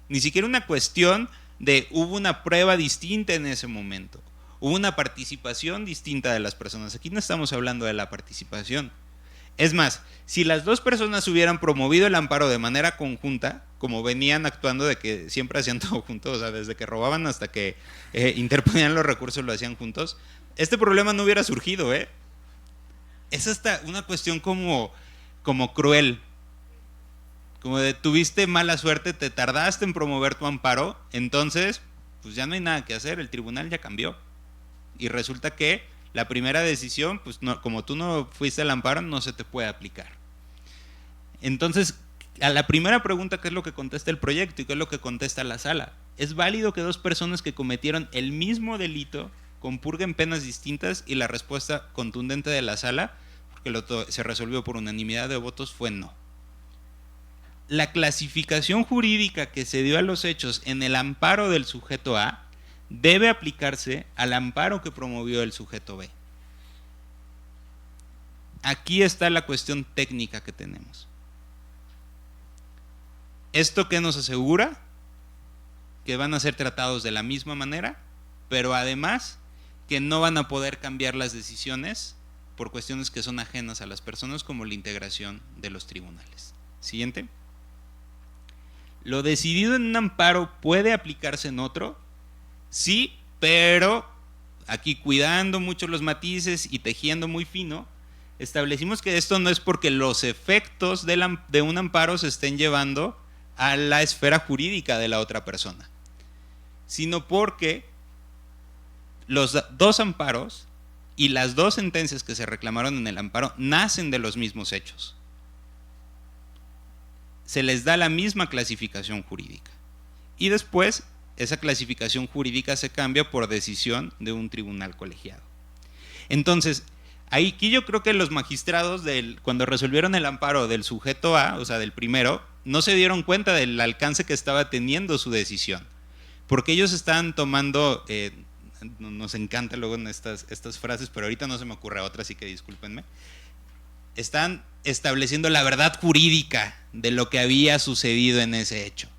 Ni siquiera una cuestión de hubo una prueba distinta en ese momento, hubo una participación distinta de las personas. Aquí no estamos hablando de la participación. Es más, si las dos personas hubieran promovido el amparo de manera conjunta, como venían actuando de que siempre hacían todo juntos, o sea, desde que robaban hasta que interponían los recursos lo hacían juntos, este problema no hubiera surgido, ¿eh? Es hasta una cuestión como cruel, como de tuviste mala suerte, te tardaste en promover tu amparo, entonces pues ya no hay nada que hacer, el tribunal ya cambió. Y resulta que la primera decisión, pues no, como tú no fuiste al amparo, no se te puede aplicar. Entonces, a la primera pregunta, ¿qué es lo que contesta el proyecto y qué es lo que contesta la sala? ¿Es válido que dos personas que cometieron el mismo delito compurguen penas distintas? Y la respuesta contundente de la sala, porque se resolvió por unanimidad de votos, fue no. La clasificación jurídica que se dio a los hechos en el amparo del sujeto A debe aplicarse al amparo que promovió el sujeto B. Aquí está la cuestión técnica que tenemos. ¿Esto qué nos asegura? Que van a ser tratados de la misma manera, pero además que no van a poder cambiar las decisiones por cuestiones que son ajenas a las personas, como la integración de los tribunales. Siguiente. ¿Lo decidido en un amparo puede aplicarse en otro? Sí, pero aquí cuidando mucho los matices y tejiendo muy fino, establecimos que esto no es porque los efectos de un amparo se estén llevando a la esfera jurídica de la otra persona, sino porque los dos amparos y las dos sentencias que se reclamaron en el amparo nacen de los mismos hechos. Se les da la misma clasificación jurídica y después esa clasificación jurídica se cambia por decisión de un tribunal colegiado. Entonces, aquí yo creo que los magistrados, cuando resolvieron el amparo del sujeto A, o sea, del primero, no se dieron cuenta del alcance que estaba teniendo su decisión, porque ellos estaban tomando, nos encanta luego en estas frases, pero ahorita no se me ocurre otra, así que discúlpenme, están estableciendo la verdad jurídica de lo que había sucedido en ese hecho.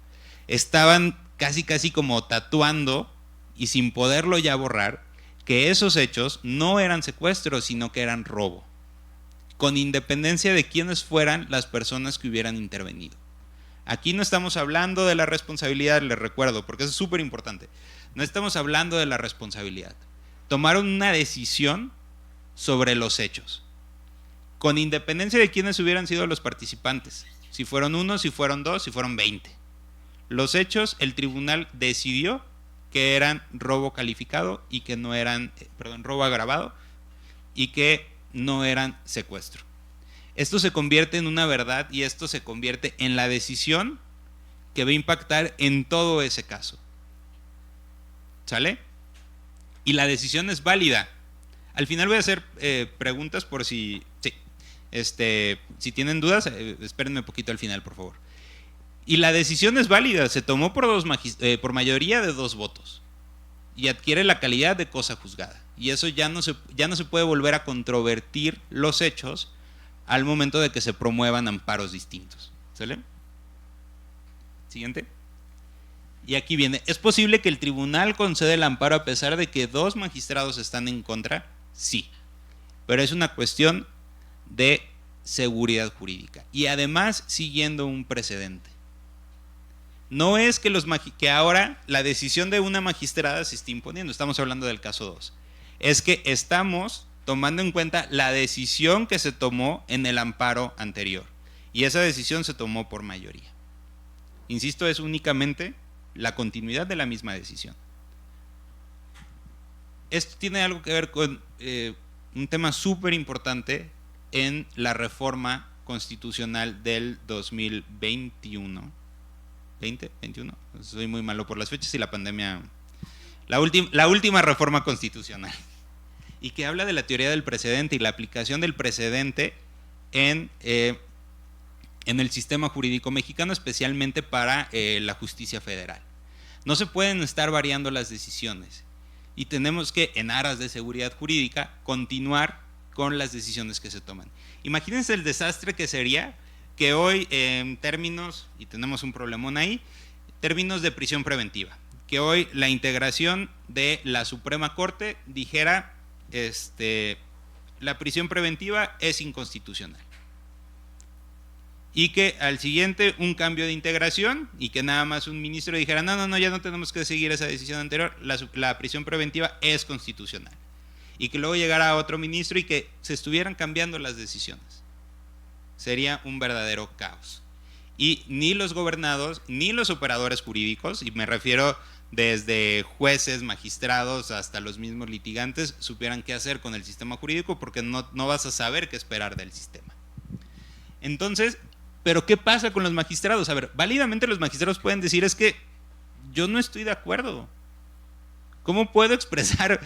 Estaban casi como tatuando, y sin poderlo ya borrar, que esos hechos no eran secuestros, sino que eran robo, con independencia de quiénes fueran las personas que hubieran intervenido. Aquí no estamos hablando de la responsabilidad, les recuerdo, porque eso es súper importante. No estamos hablando de la responsabilidad. Tomaron una decisión sobre los hechos, con independencia de quiénes hubieran sido los participantes. Si fueron uno, si fueron dos, si fueron 20. Los hechos, el tribunal decidió que eran robo calificado y que no eran, robo agravado y que no eran secuestro. esto se convierte en una verdad y esto se convierte en la decisión que va a impactar en todo ese caso. ¿Sale? Y la decisión es válida. Al final voy a hacer preguntas por si tienen dudas, espérenme un poquito al final, por favor. Y la decisión es válida, se tomó por mayoría de 2 votos y adquiere la calidad de cosa juzgada. Y eso ya no se puede volver a controvertir los hechos al momento de que se promuevan amparos distintos. ¿Sale? Siguiente. Y aquí viene, ¿es posible que el tribunal conceda el amparo a pesar de que 2 magistrados están en contra? Sí, pero es una cuestión de seguridad jurídica y además siguiendo un precedente. No es que ahora la decisión de una magistrada se esté imponiendo, estamos hablando del caso 2. Es que estamos tomando en cuenta la decisión que se tomó en el amparo anterior y esa decisión se tomó por mayoría. Insisto, es únicamente la continuidad de la misma decisión. Esto tiene algo que ver con un tema súper importante en la reforma constitucional del 2021. ¿20? ¿21? Soy muy malo por las fechas y la pandemia. La última reforma constitucional. Y que habla de la teoría del precedente y la aplicación del precedente en el sistema jurídico mexicano, especialmente para la justicia federal. No se pueden estar variando las decisiones y tenemos que, en aras de seguridad jurídica, continuar con las decisiones que se toman. Imagínense el desastre que sería que hoy, en términos, y tenemos un problemón ahí, términos de prisión preventiva, que hoy la integración de la Suprema Corte dijera, la prisión preventiva es inconstitucional. Y que al siguiente un cambio de integración y que nada más un ministro dijera, no, ya no tenemos que seguir esa decisión anterior, la prisión preventiva es constitucional. Y que luego llegara otro ministro y que se estuvieran cambiando las decisiones. Sería un verdadero caos. Y ni los gobernados, ni los operadores jurídicos, y me refiero desde jueces, magistrados, hasta los mismos litigantes, supieran qué hacer con el sistema jurídico porque no vas a saber qué esperar del sistema. Entonces, ¿pero qué pasa con los magistrados? A ver, válidamente los magistrados pueden decir, es que yo no estoy de acuerdo. ¿Cómo puedo expresar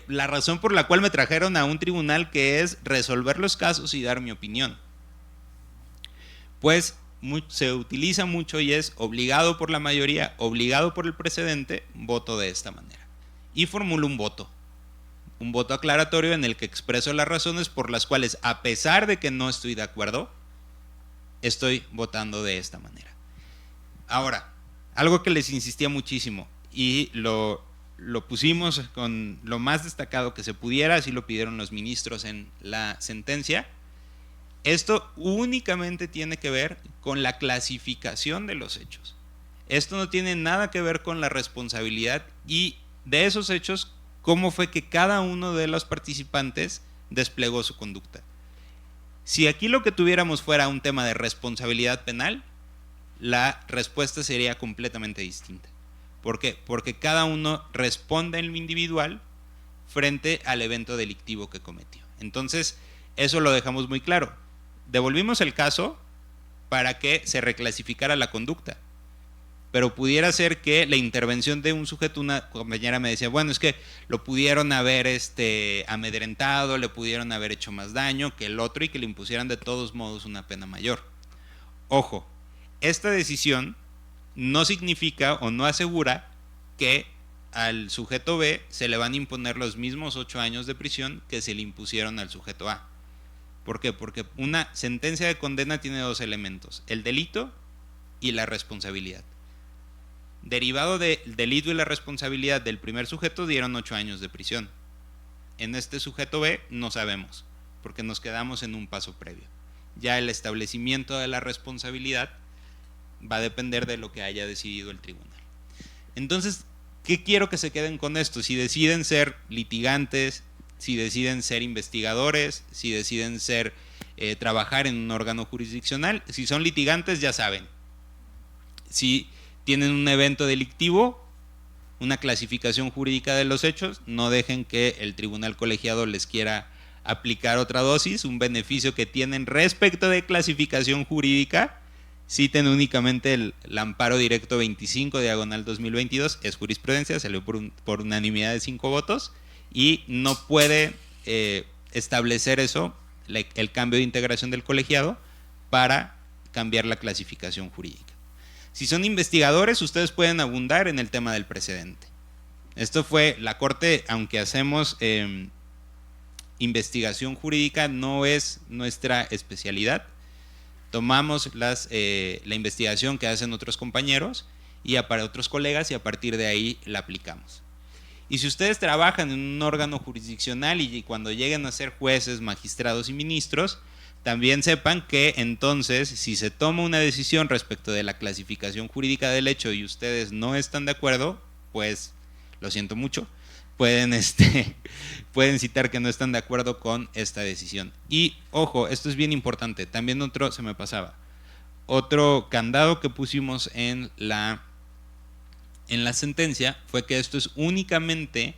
la razón por la cual me trajeron a un tribunal, que es resolver los casos y dar mi opinión? Pues se utiliza mucho y es obligado por la mayoría, obligado por el precedente, voto de esta manera. Y formulo un voto aclaratorio en el que expreso las razones por las cuales, a pesar de que no estoy de acuerdo, estoy votando de esta manera. Ahora, algo que les insistía muchísimo y lo pusimos con lo más destacado que se pudiera, así lo pidieron los ministros en la sentencia. Esto únicamente tiene que ver con la clasificación de los hechos. Esto no tiene nada que ver con la responsabilidad y de esos hechos, cómo fue que cada uno de los participantes desplegó su conducta. Si aquí lo que tuviéramos fuera un tema de responsabilidad penal, la respuesta sería completamente distinta. ¿Por qué? Porque cada uno responde en lo individual frente al evento delictivo que cometió. Entonces, eso lo dejamos muy claro. Devolvimos el caso para que se reclasificara la conducta, pero pudiera ser que la intervención de un sujeto, una compañera me decía, bueno, es que lo pudieron haber amedrentado, le pudieron haber hecho más daño que el otro y que le impusieran de todos modos una pena mayor. Ojo, esta decisión no significa o no asegura que al sujeto B se le van a imponer los mismos 8 años de prisión que se le impusieron al sujeto A. ¿Por qué? Porque una sentencia de condena tiene 2 elementos, el delito y la responsabilidad. Derivado del delito y la responsabilidad del primer sujeto dieron 8 años de prisión. En este sujeto B no sabemos, porque nos quedamos en un paso previo. Ya el establecimiento de la responsabilidad va a depender de lo que haya decidido el tribunal. Entonces, ¿qué quiero que se queden con esto? Si deciden ser litigantes, si deciden ser investigadores, si deciden trabajar en un órgano jurisdiccional, si son litigantes ya saben. Si tienen un evento delictivo, una clasificación jurídica de los hechos, no dejen que el tribunal colegiado les quiera aplicar otra dosis, un beneficio que tienen respecto de clasificación jurídica. Citen únicamente el amparo directo 25/2022, es jurisprudencia, salió por unanimidad de 5 votos y no puede establecer eso, el cambio de integración del colegiado, para cambiar la clasificación jurídica. Si son investigadores, ustedes pueden abundar en el tema del precedente. Esto fue, la Corte, aunque hacemos investigación jurídica, no es nuestra especialidad. Tomamos la investigación que hacen otros compañeros y para otros colegas y a partir de ahí la aplicamos. Y si ustedes trabajan en un órgano jurisdiccional y cuando lleguen a ser jueces, magistrados y ministros, también sepan que entonces si se toma una decisión respecto de la clasificación jurídica del hecho y ustedes no están de acuerdo, pues lo siento mucho, pueden citar que no están de acuerdo con esta decisión. Y ojo, esto es bien importante, también se me pasaba, otro candado que pusimos en la sentencia fue que esto es únicamente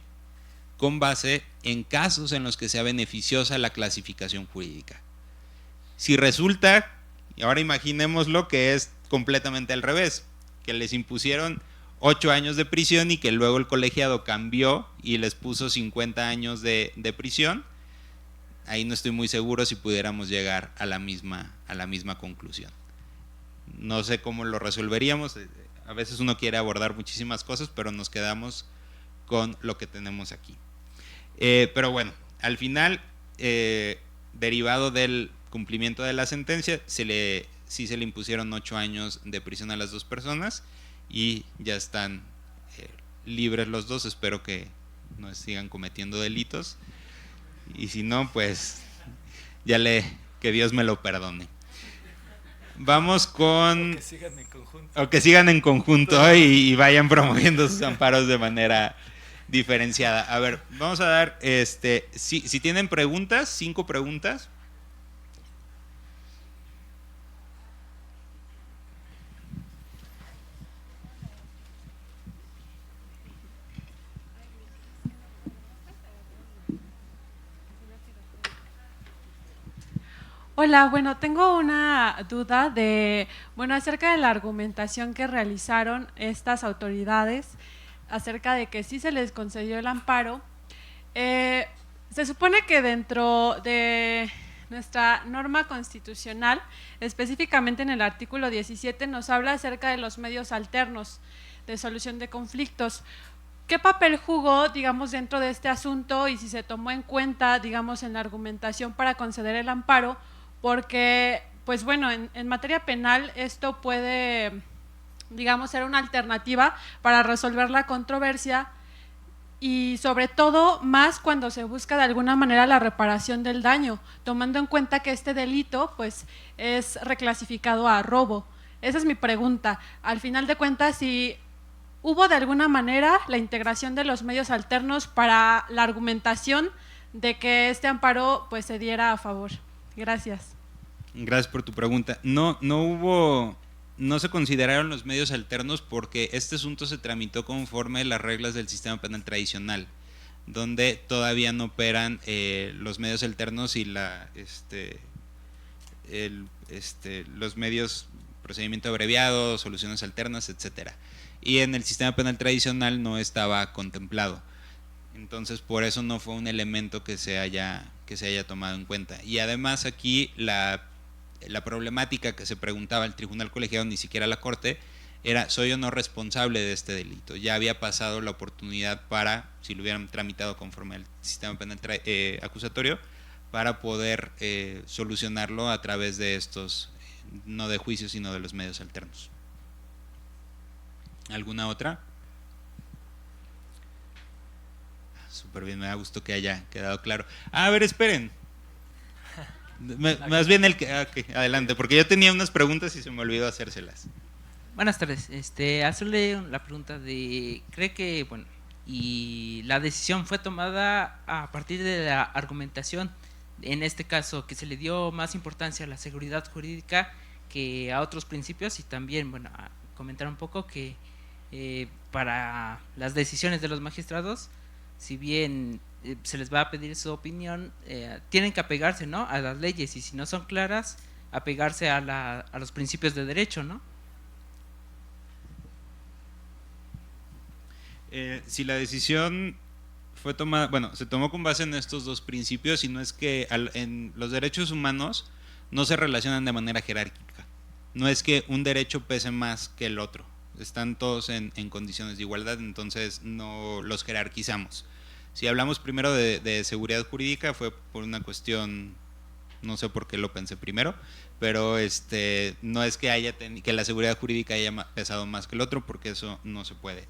con base en casos en los que sea beneficiosa la clasificación jurídica. Si resulta, y ahora imaginémoslo que es completamente al revés, que les impusieron 8 años de prisión y que luego el colegiado cambió y les puso 50 años de prisión, ahí no estoy muy seguro si pudiéramos llegar a la misma conclusión. No sé cómo lo resolveríamos, a veces uno quiere abordar muchísimas cosas, pero nos quedamos con lo que tenemos aquí. Pero bueno, al final, derivado del cumplimiento de la sentencia, sí se le impusieron 8 años de prisión a las 2 personas y ya están libres los 2. Espero que no sigan cometiendo delitos y si no, pues que Dios me lo perdone. Vamos con... O que sigan en conjunto y vayan promoviendo sus amparos de manera diferenciada. A ver, vamos a dar, si tienen preguntas, 5 preguntas. Hola, bueno, tengo una duda acerca de la argumentación que realizaron estas autoridades acerca de que sí se les concedió el amparo. Se supone que dentro de nuestra norma constitucional, específicamente en el artículo 17, nos habla acerca de los medios alternos de solución de conflictos. ¿Qué papel jugó, digamos, dentro de este asunto y si se tomó en cuenta, digamos, en la argumentación para conceder el amparo? Porque, pues bueno, en materia penal esto puede, digamos, ser una alternativa para resolver la controversia y sobre todo más cuando se busca de alguna manera la reparación del daño, tomando en cuenta que este delito pues es reclasificado a robo. Esa es mi pregunta. Al final de cuentas, si hubo de alguna manera la integración de los medios alternos para la argumentación de que este amparo pues se diera a favor. Gracias. Gracias por tu pregunta. No se consideraron los medios alternos porque este asunto se tramitó conforme a las reglas del sistema penal tradicional, donde todavía no operan los medios alternos y los medios procedimiento abreviado, soluciones alternas, etcétera. Y en el sistema penal tradicional no estaba contemplado. Entonces, por eso no fue un elemento que se haya tomado en cuenta. Y además aquí la problemática que se preguntaba al tribunal colegiado, ni siquiera a la Corte, era: ¿soy o no responsable de este delito? Ya había pasado la oportunidad para, si lo hubieran tramitado conforme al sistema penal acusatorio, para poder solucionarlo a través de estos, no de juicios, sino de los medios alternos. ¿Alguna otra? Súper bien, me da gusto que haya quedado claro. A ver, esperen. Más bien okay, adelante, porque yo tenía unas preguntas y se me olvidó hacérselas. Buenas tardes. Hacerle la pregunta de, ¿cree que, bueno, y la decisión fue tomada a partir de la argumentación, en este caso, que se le dio más importancia a la seguridad jurídica que a otros principios? Y también, bueno, comentar un poco que para las decisiones de los magistrados, si bien se les va a pedir su opinión, tienen que apegarse, ¿no?, a las leyes, y si no son claras, apegarse a los principios de derecho, ¿no? Si la decisión fue tomada, bueno, se tomó con base en estos dos principios, y no es que en los derechos humanos no se relacionan de manera jerárquica. No es que un derecho pese más que el otro. Están todos en condiciones de igualdad, entonces no los jerarquizamos. Si hablamos primero de seguridad jurídica, fue por una cuestión, no sé por qué lo pensé primero, pero no es que que la seguridad jurídica haya pesado más que el otro, porque eso no se puede.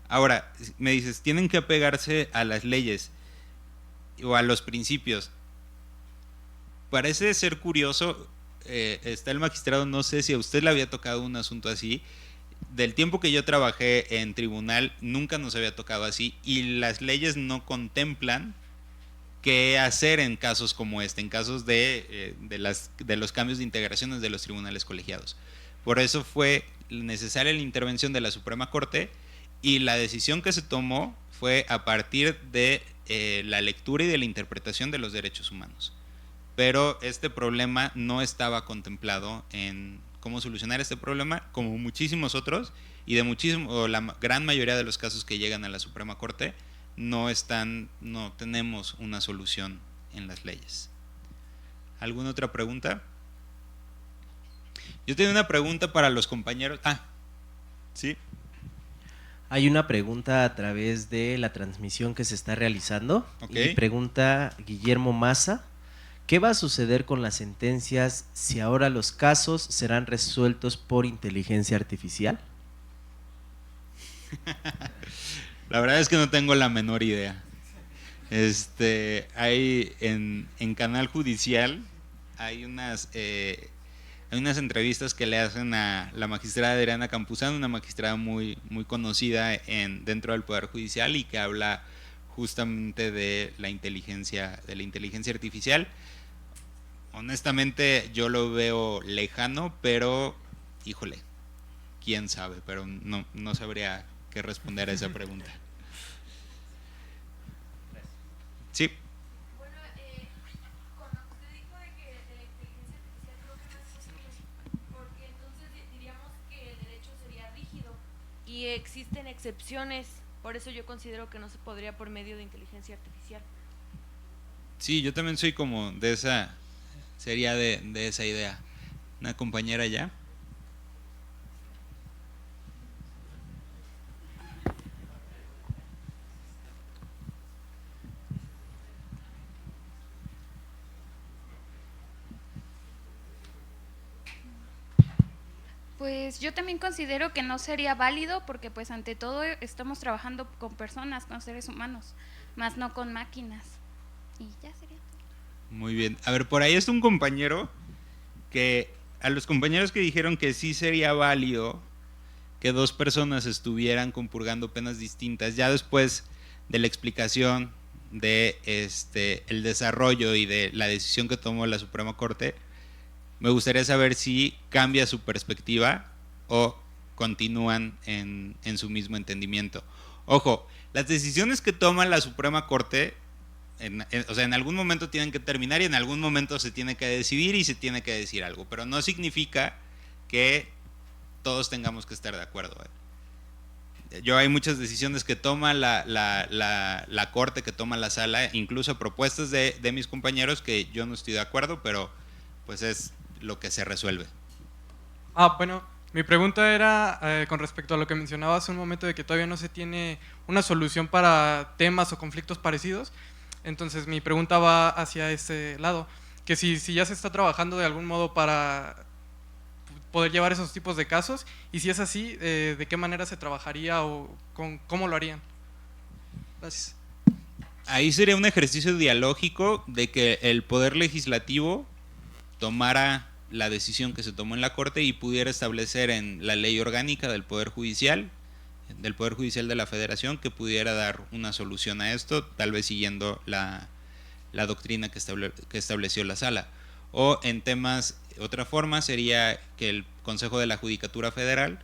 Ahora, me dices, tienen que apegarse a las leyes o a los principios. Parece ser curioso, está el magistrado, no sé si a usted le había tocado un asunto así. Del tiempo que yo trabajé en tribunal, nunca nos había tocado así, y las leyes no contemplan qué hacer en casos como en casos de los cambios de integraciones de los tribunales colegiados. Por eso fue necesaria la intervención de la Suprema Corte, y la decisión que se tomó fue a partir de la lectura y de la interpretación de los derechos humanos. Pero este problema no estaba contemplado en cómo solucionar este problema, como muchísimos otros, y o la gran mayoría de los casos que llegan a la Suprema Corte no tenemos una solución en las leyes. ¿Alguna otra pregunta? Yo tenía una pregunta para los compañeros. Sí. Hay una pregunta a través de la transmisión que se está realizando. Okay. Y pregunta Guillermo Maza: ¿qué va a suceder con las sentencias si ahora los casos serán resueltos por inteligencia artificial? La verdad es que no tengo la menor idea. Hay en Canal Judicial hay unas entrevistas que le hacen a la magistrada Adriana Campuzano, una magistrada muy, muy conocida dentro del Poder Judicial, y que habla justamente de la inteligencia artificial. Honestamente yo lo veo lejano, pero híjole, quién sabe, pero no sabría qué responder a esa pregunta. Sí. Bueno, con lo que usted dijo de la inteligencia artificial, creo que no es posible, porque entonces diríamos que el derecho sería rígido y existen excepciones, por eso yo considero que no se podría por medio de inteligencia artificial. Sí, yo también soy como de esa idea. Una compañera ya. Pues yo también considero que no sería válido, porque pues ante todo estamos trabajando con personas, con seres humanos, más no con máquinas. Y ya sería. Muy bien. A ver, por ahí está un compañero que, a los compañeros que dijeron que sí sería válido que dos personas estuvieran compurgando penas distintas, ya después de la explicación de el desarrollo y de la decisión que tomó la Suprema Corte, me gustaría saber si cambia su perspectiva o continúan en su mismo entendimiento. Ojo, las decisiones que toma la Suprema Corte, en algún momento tienen que terminar, y en algún momento se tiene que decidir y se tiene que decir algo, pero no significa que todos tengamos que estar de acuerdo. Hay muchas decisiones que toma la Corte, que toma la Sala, incluso propuestas de mis compañeros que yo no estoy de acuerdo, pero pues es lo que se resuelve. Bueno, mi pregunta era con respecto a lo que mencionaba hace un momento, de que todavía no se tiene una solución para temas o conflictos parecidos. Entonces mi pregunta va hacia ese lado, que si ya se está trabajando de algún modo para poder llevar esos tipos de casos, y si es así, ¿de qué manera se trabajaría o cómo lo harían? Gracias. Ahí sería un ejercicio dialógico de que el Poder Legislativo tomara la decisión que se tomó en la Corte y pudiera establecer en la ley orgánica del Poder Judicial de la Federación, que pudiera dar una solución a esto, tal vez siguiendo la doctrina que estableció la Sala. O en temas, otra forma sería que el Consejo de la Judicatura Federal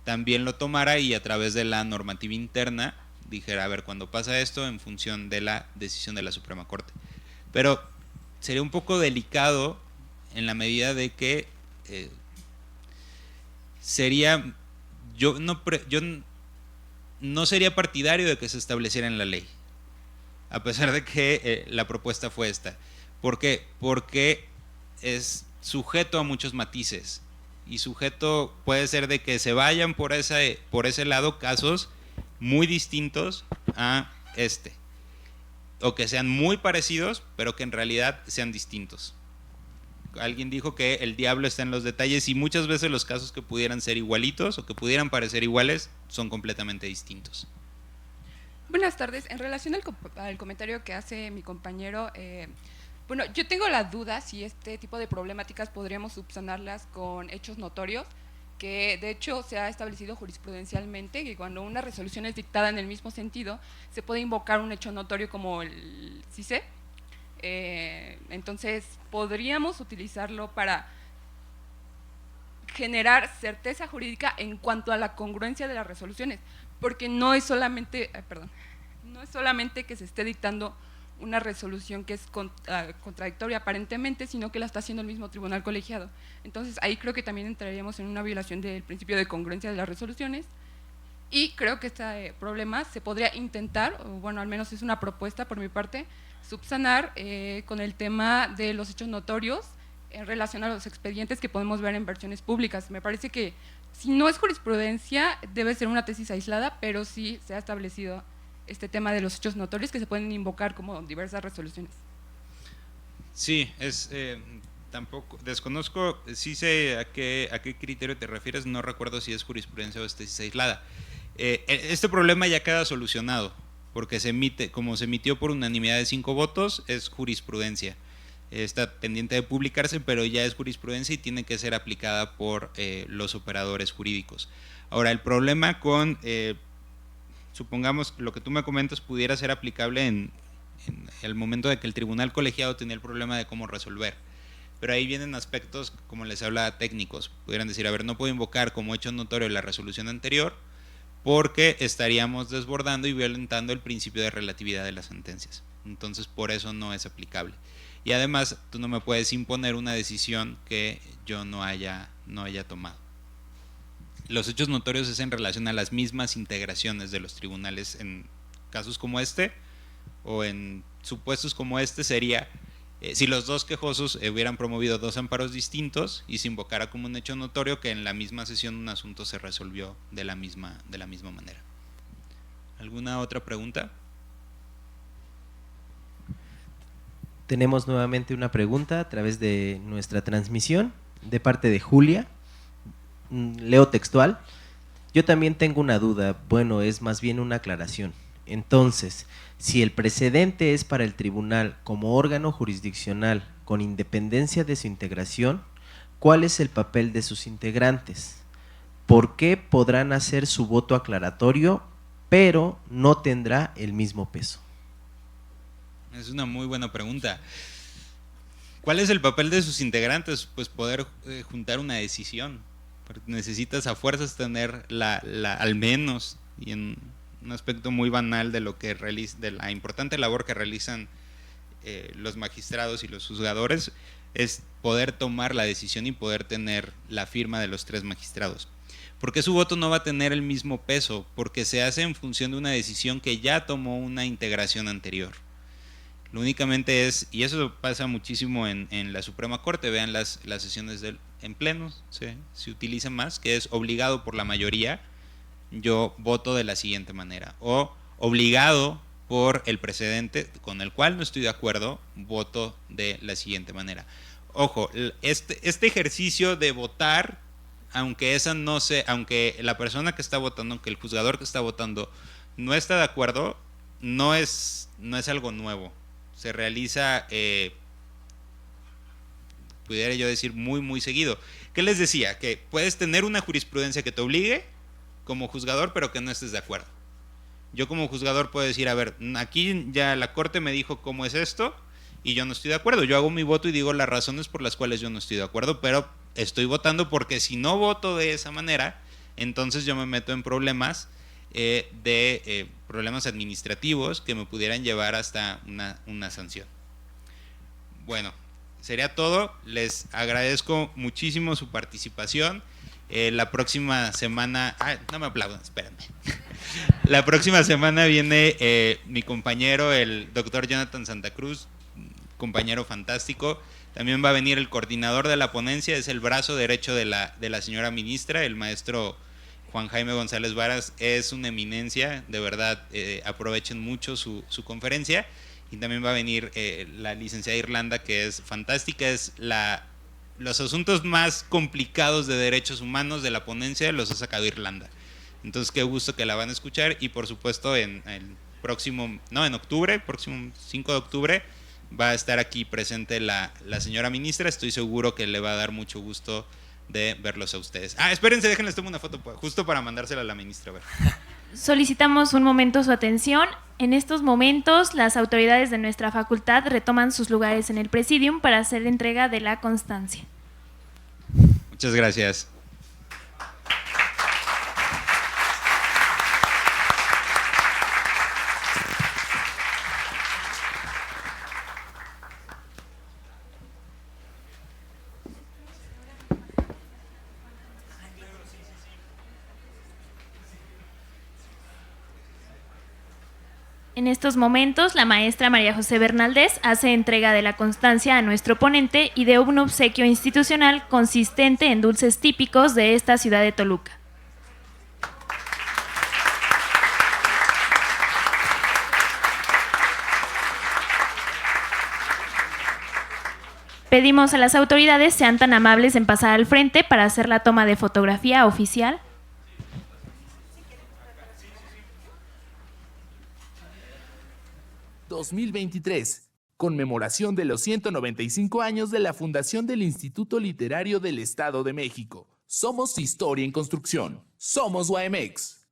también lo tomara, y a través de la normativa interna dijera, a ver, cuando pasa esto en función de la decisión de la Suprema Corte. Pero sería un poco delicado en la medida de que yo no sería partidario de que se estableciera en la ley, a pesar de que la propuesta fue esta. ¿Por qué? Porque es sujeto a muchos matices, y sujeto puede ser de que se vayan por ese lado casos muy distintos a este, o que sean muy parecidos pero que en realidad sean distintos. Alguien dijo que el diablo está en los detalles, y muchas veces los casos que pudieran ser igualitos o que pudieran parecer iguales son completamente distintos. Buenas tardes. En relación al comentario que hace mi compañero, bueno, yo tengo la duda si este tipo de problemáticas podríamos subsanarlas con hechos notorios, que de hecho se ha establecido jurisprudencialmente que cuando una resolución es dictada en el mismo sentido, se puede invocar un hecho notorio como el CICE. Entonces, podríamos utilizarlo para generar certeza jurídica en cuanto a la congruencia de las resoluciones, porque no es solamente, no es solamente que se esté dictando una resolución que es contradictoria aparentemente, sino que la está haciendo el mismo tribunal colegiado. Entonces, ahí creo que también entraríamos en una violación del principio de congruencia de las resoluciones, y creo que este problema se podría intentar, o bueno, al menos es una propuesta por mi parte, subsanar con el tema de los hechos notorios en relación a los expedientes que podemos ver en versiones públicas. Me parece que si no es jurisprudencia, debe ser una tesis aislada, pero sí se ha establecido este tema de los hechos notorios que se pueden invocar como diversas resoluciones. Sí, tampoco, desconozco, sí sé a qué criterio te refieres, no recuerdo si es jurisprudencia o es tesis aislada. Este problema ya queda solucionado, porque como se emitió por unanimidad de 5 votos, es jurisprudencia. Está pendiente de publicarse, pero ya es jurisprudencia y tiene que ser aplicada por los operadores jurídicos. Ahora, el problema con, supongamos lo que tú me comentas pudiera ser aplicable en el momento de que el tribunal colegiado tenía el problema de cómo resolver. Pero ahí vienen aspectos, como les hablaba, técnicos. Pudieran decir, a ver, no puedo invocar como hecho notorio la resolución anterior, porque estaríamos desbordando y violentando el principio de relatividad de las sentencias. Entonces, por eso no es aplicable. Y además, tú no me puedes imponer una decisión que yo no haya tomado. Los hechos notorios es en relación a las mismas integraciones de los tribunales. En casos como este, o en supuestos como este, sería si los dos quejosos hubieran promovido 2 amparos distintos y se invocara como un hecho notorio que en la misma sesión un asunto se resolvió de la misma manera. ¿Alguna otra pregunta? Tenemos nuevamente una pregunta a través de nuestra transmisión de parte de Julia. Leo textual. Yo también tengo una duda, bueno, es más bien una aclaración. Entonces, si el precedente es para el tribunal como órgano jurisdiccional con independencia de su integración, ¿cuál es el papel de sus integrantes? ¿Por qué podrán hacer su voto aclaratorio, pero no tendrá el mismo peso? Es una muy buena pregunta. ¿Cuál es el papel de sus integrantes? Pues poder juntar una decisión. Necesitas a fuerzas tener al menos, y en un aspecto muy banal de de la importante labor que realizan los magistrados y los juzgadores, es poder tomar la decisión y poder tener la firma de los 3 magistrados. ¿Por qué su voto no va a tener el mismo peso? Porque se hace en función de una decisión que ya tomó una integración anterior. Lo únicamente es, y eso pasa muchísimo en la Suprema Corte, vean las sesiones en pleno, se utiliza más, que es obligado por la mayoría, yo voto de la siguiente manera, o obligado por el precedente con el cual no estoy de acuerdo, voto de la siguiente manera. Ojo, este ejercicio de votar, aunque la persona que está votando, aunque el juzgador que está votando no está de acuerdo, no es algo nuevo. Se realiza, pudiera yo decir, muy, muy seguido. ¿Qué les decía? Que puedes tener una jurisprudencia que te obligue como juzgador, pero que no estés de acuerdo. Yo como juzgador puedo decir, a ver, aquí ya la Corte me dijo cómo es esto y yo no estoy de acuerdo. Yo hago mi voto y digo las razones por las cuales yo no estoy de acuerdo, pero estoy votando porque si no voto de esa manera, entonces yo me meto en problemas de problemas administrativos que me pudieran llevar hasta una sanción. Bueno, sería todo. Les agradezco muchísimo su participación. La próxima semana... no me aplaudan, espérenme. La próxima semana viene mi compañero, el doctor Jonathan Santa Cruz, compañero fantástico. También va a venir el coordinador de la ponencia, es el brazo derecho de la señora ministra, el maestro Juan Jaime González Varas. Es una eminencia, de verdad, aprovechen mucho su conferencia. Y también va a venir la licenciada Irlanda, que es fantástica, es los asuntos más complicados de derechos humanos de la ponencia los ha sacado Irlanda. Entonces, qué gusto que la van a escuchar. Y por supuesto, en octubre, próximo 5 de octubre, va a estar aquí presente la señora ministra. Estoy seguro que le va a dar mucho gusto de verlos a ustedes. Espérense, déjenles tomar una foto justo para mandársela a la ministra. A ver. Solicitamos un momento su atención. En estos momentos, las autoridades de nuestra facultad retoman sus lugares en el presidium para hacer entrega de la constancia. Muchas gracias. En estos momentos, la maestra María José Bernaldez hace entrega de la constancia a nuestro ponente y de un obsequio institucional consistente en dulces típicos de esta ciudad de Toluca. Pedimos a las autoridades sean tan amables en pasar al frente para hacer la toma de fotografía oficial. ...2023, conmemoración de los 195 años de la fundación del Instituto Literario del Estado de México. Somos Historia en Construcción. Somos UAMX.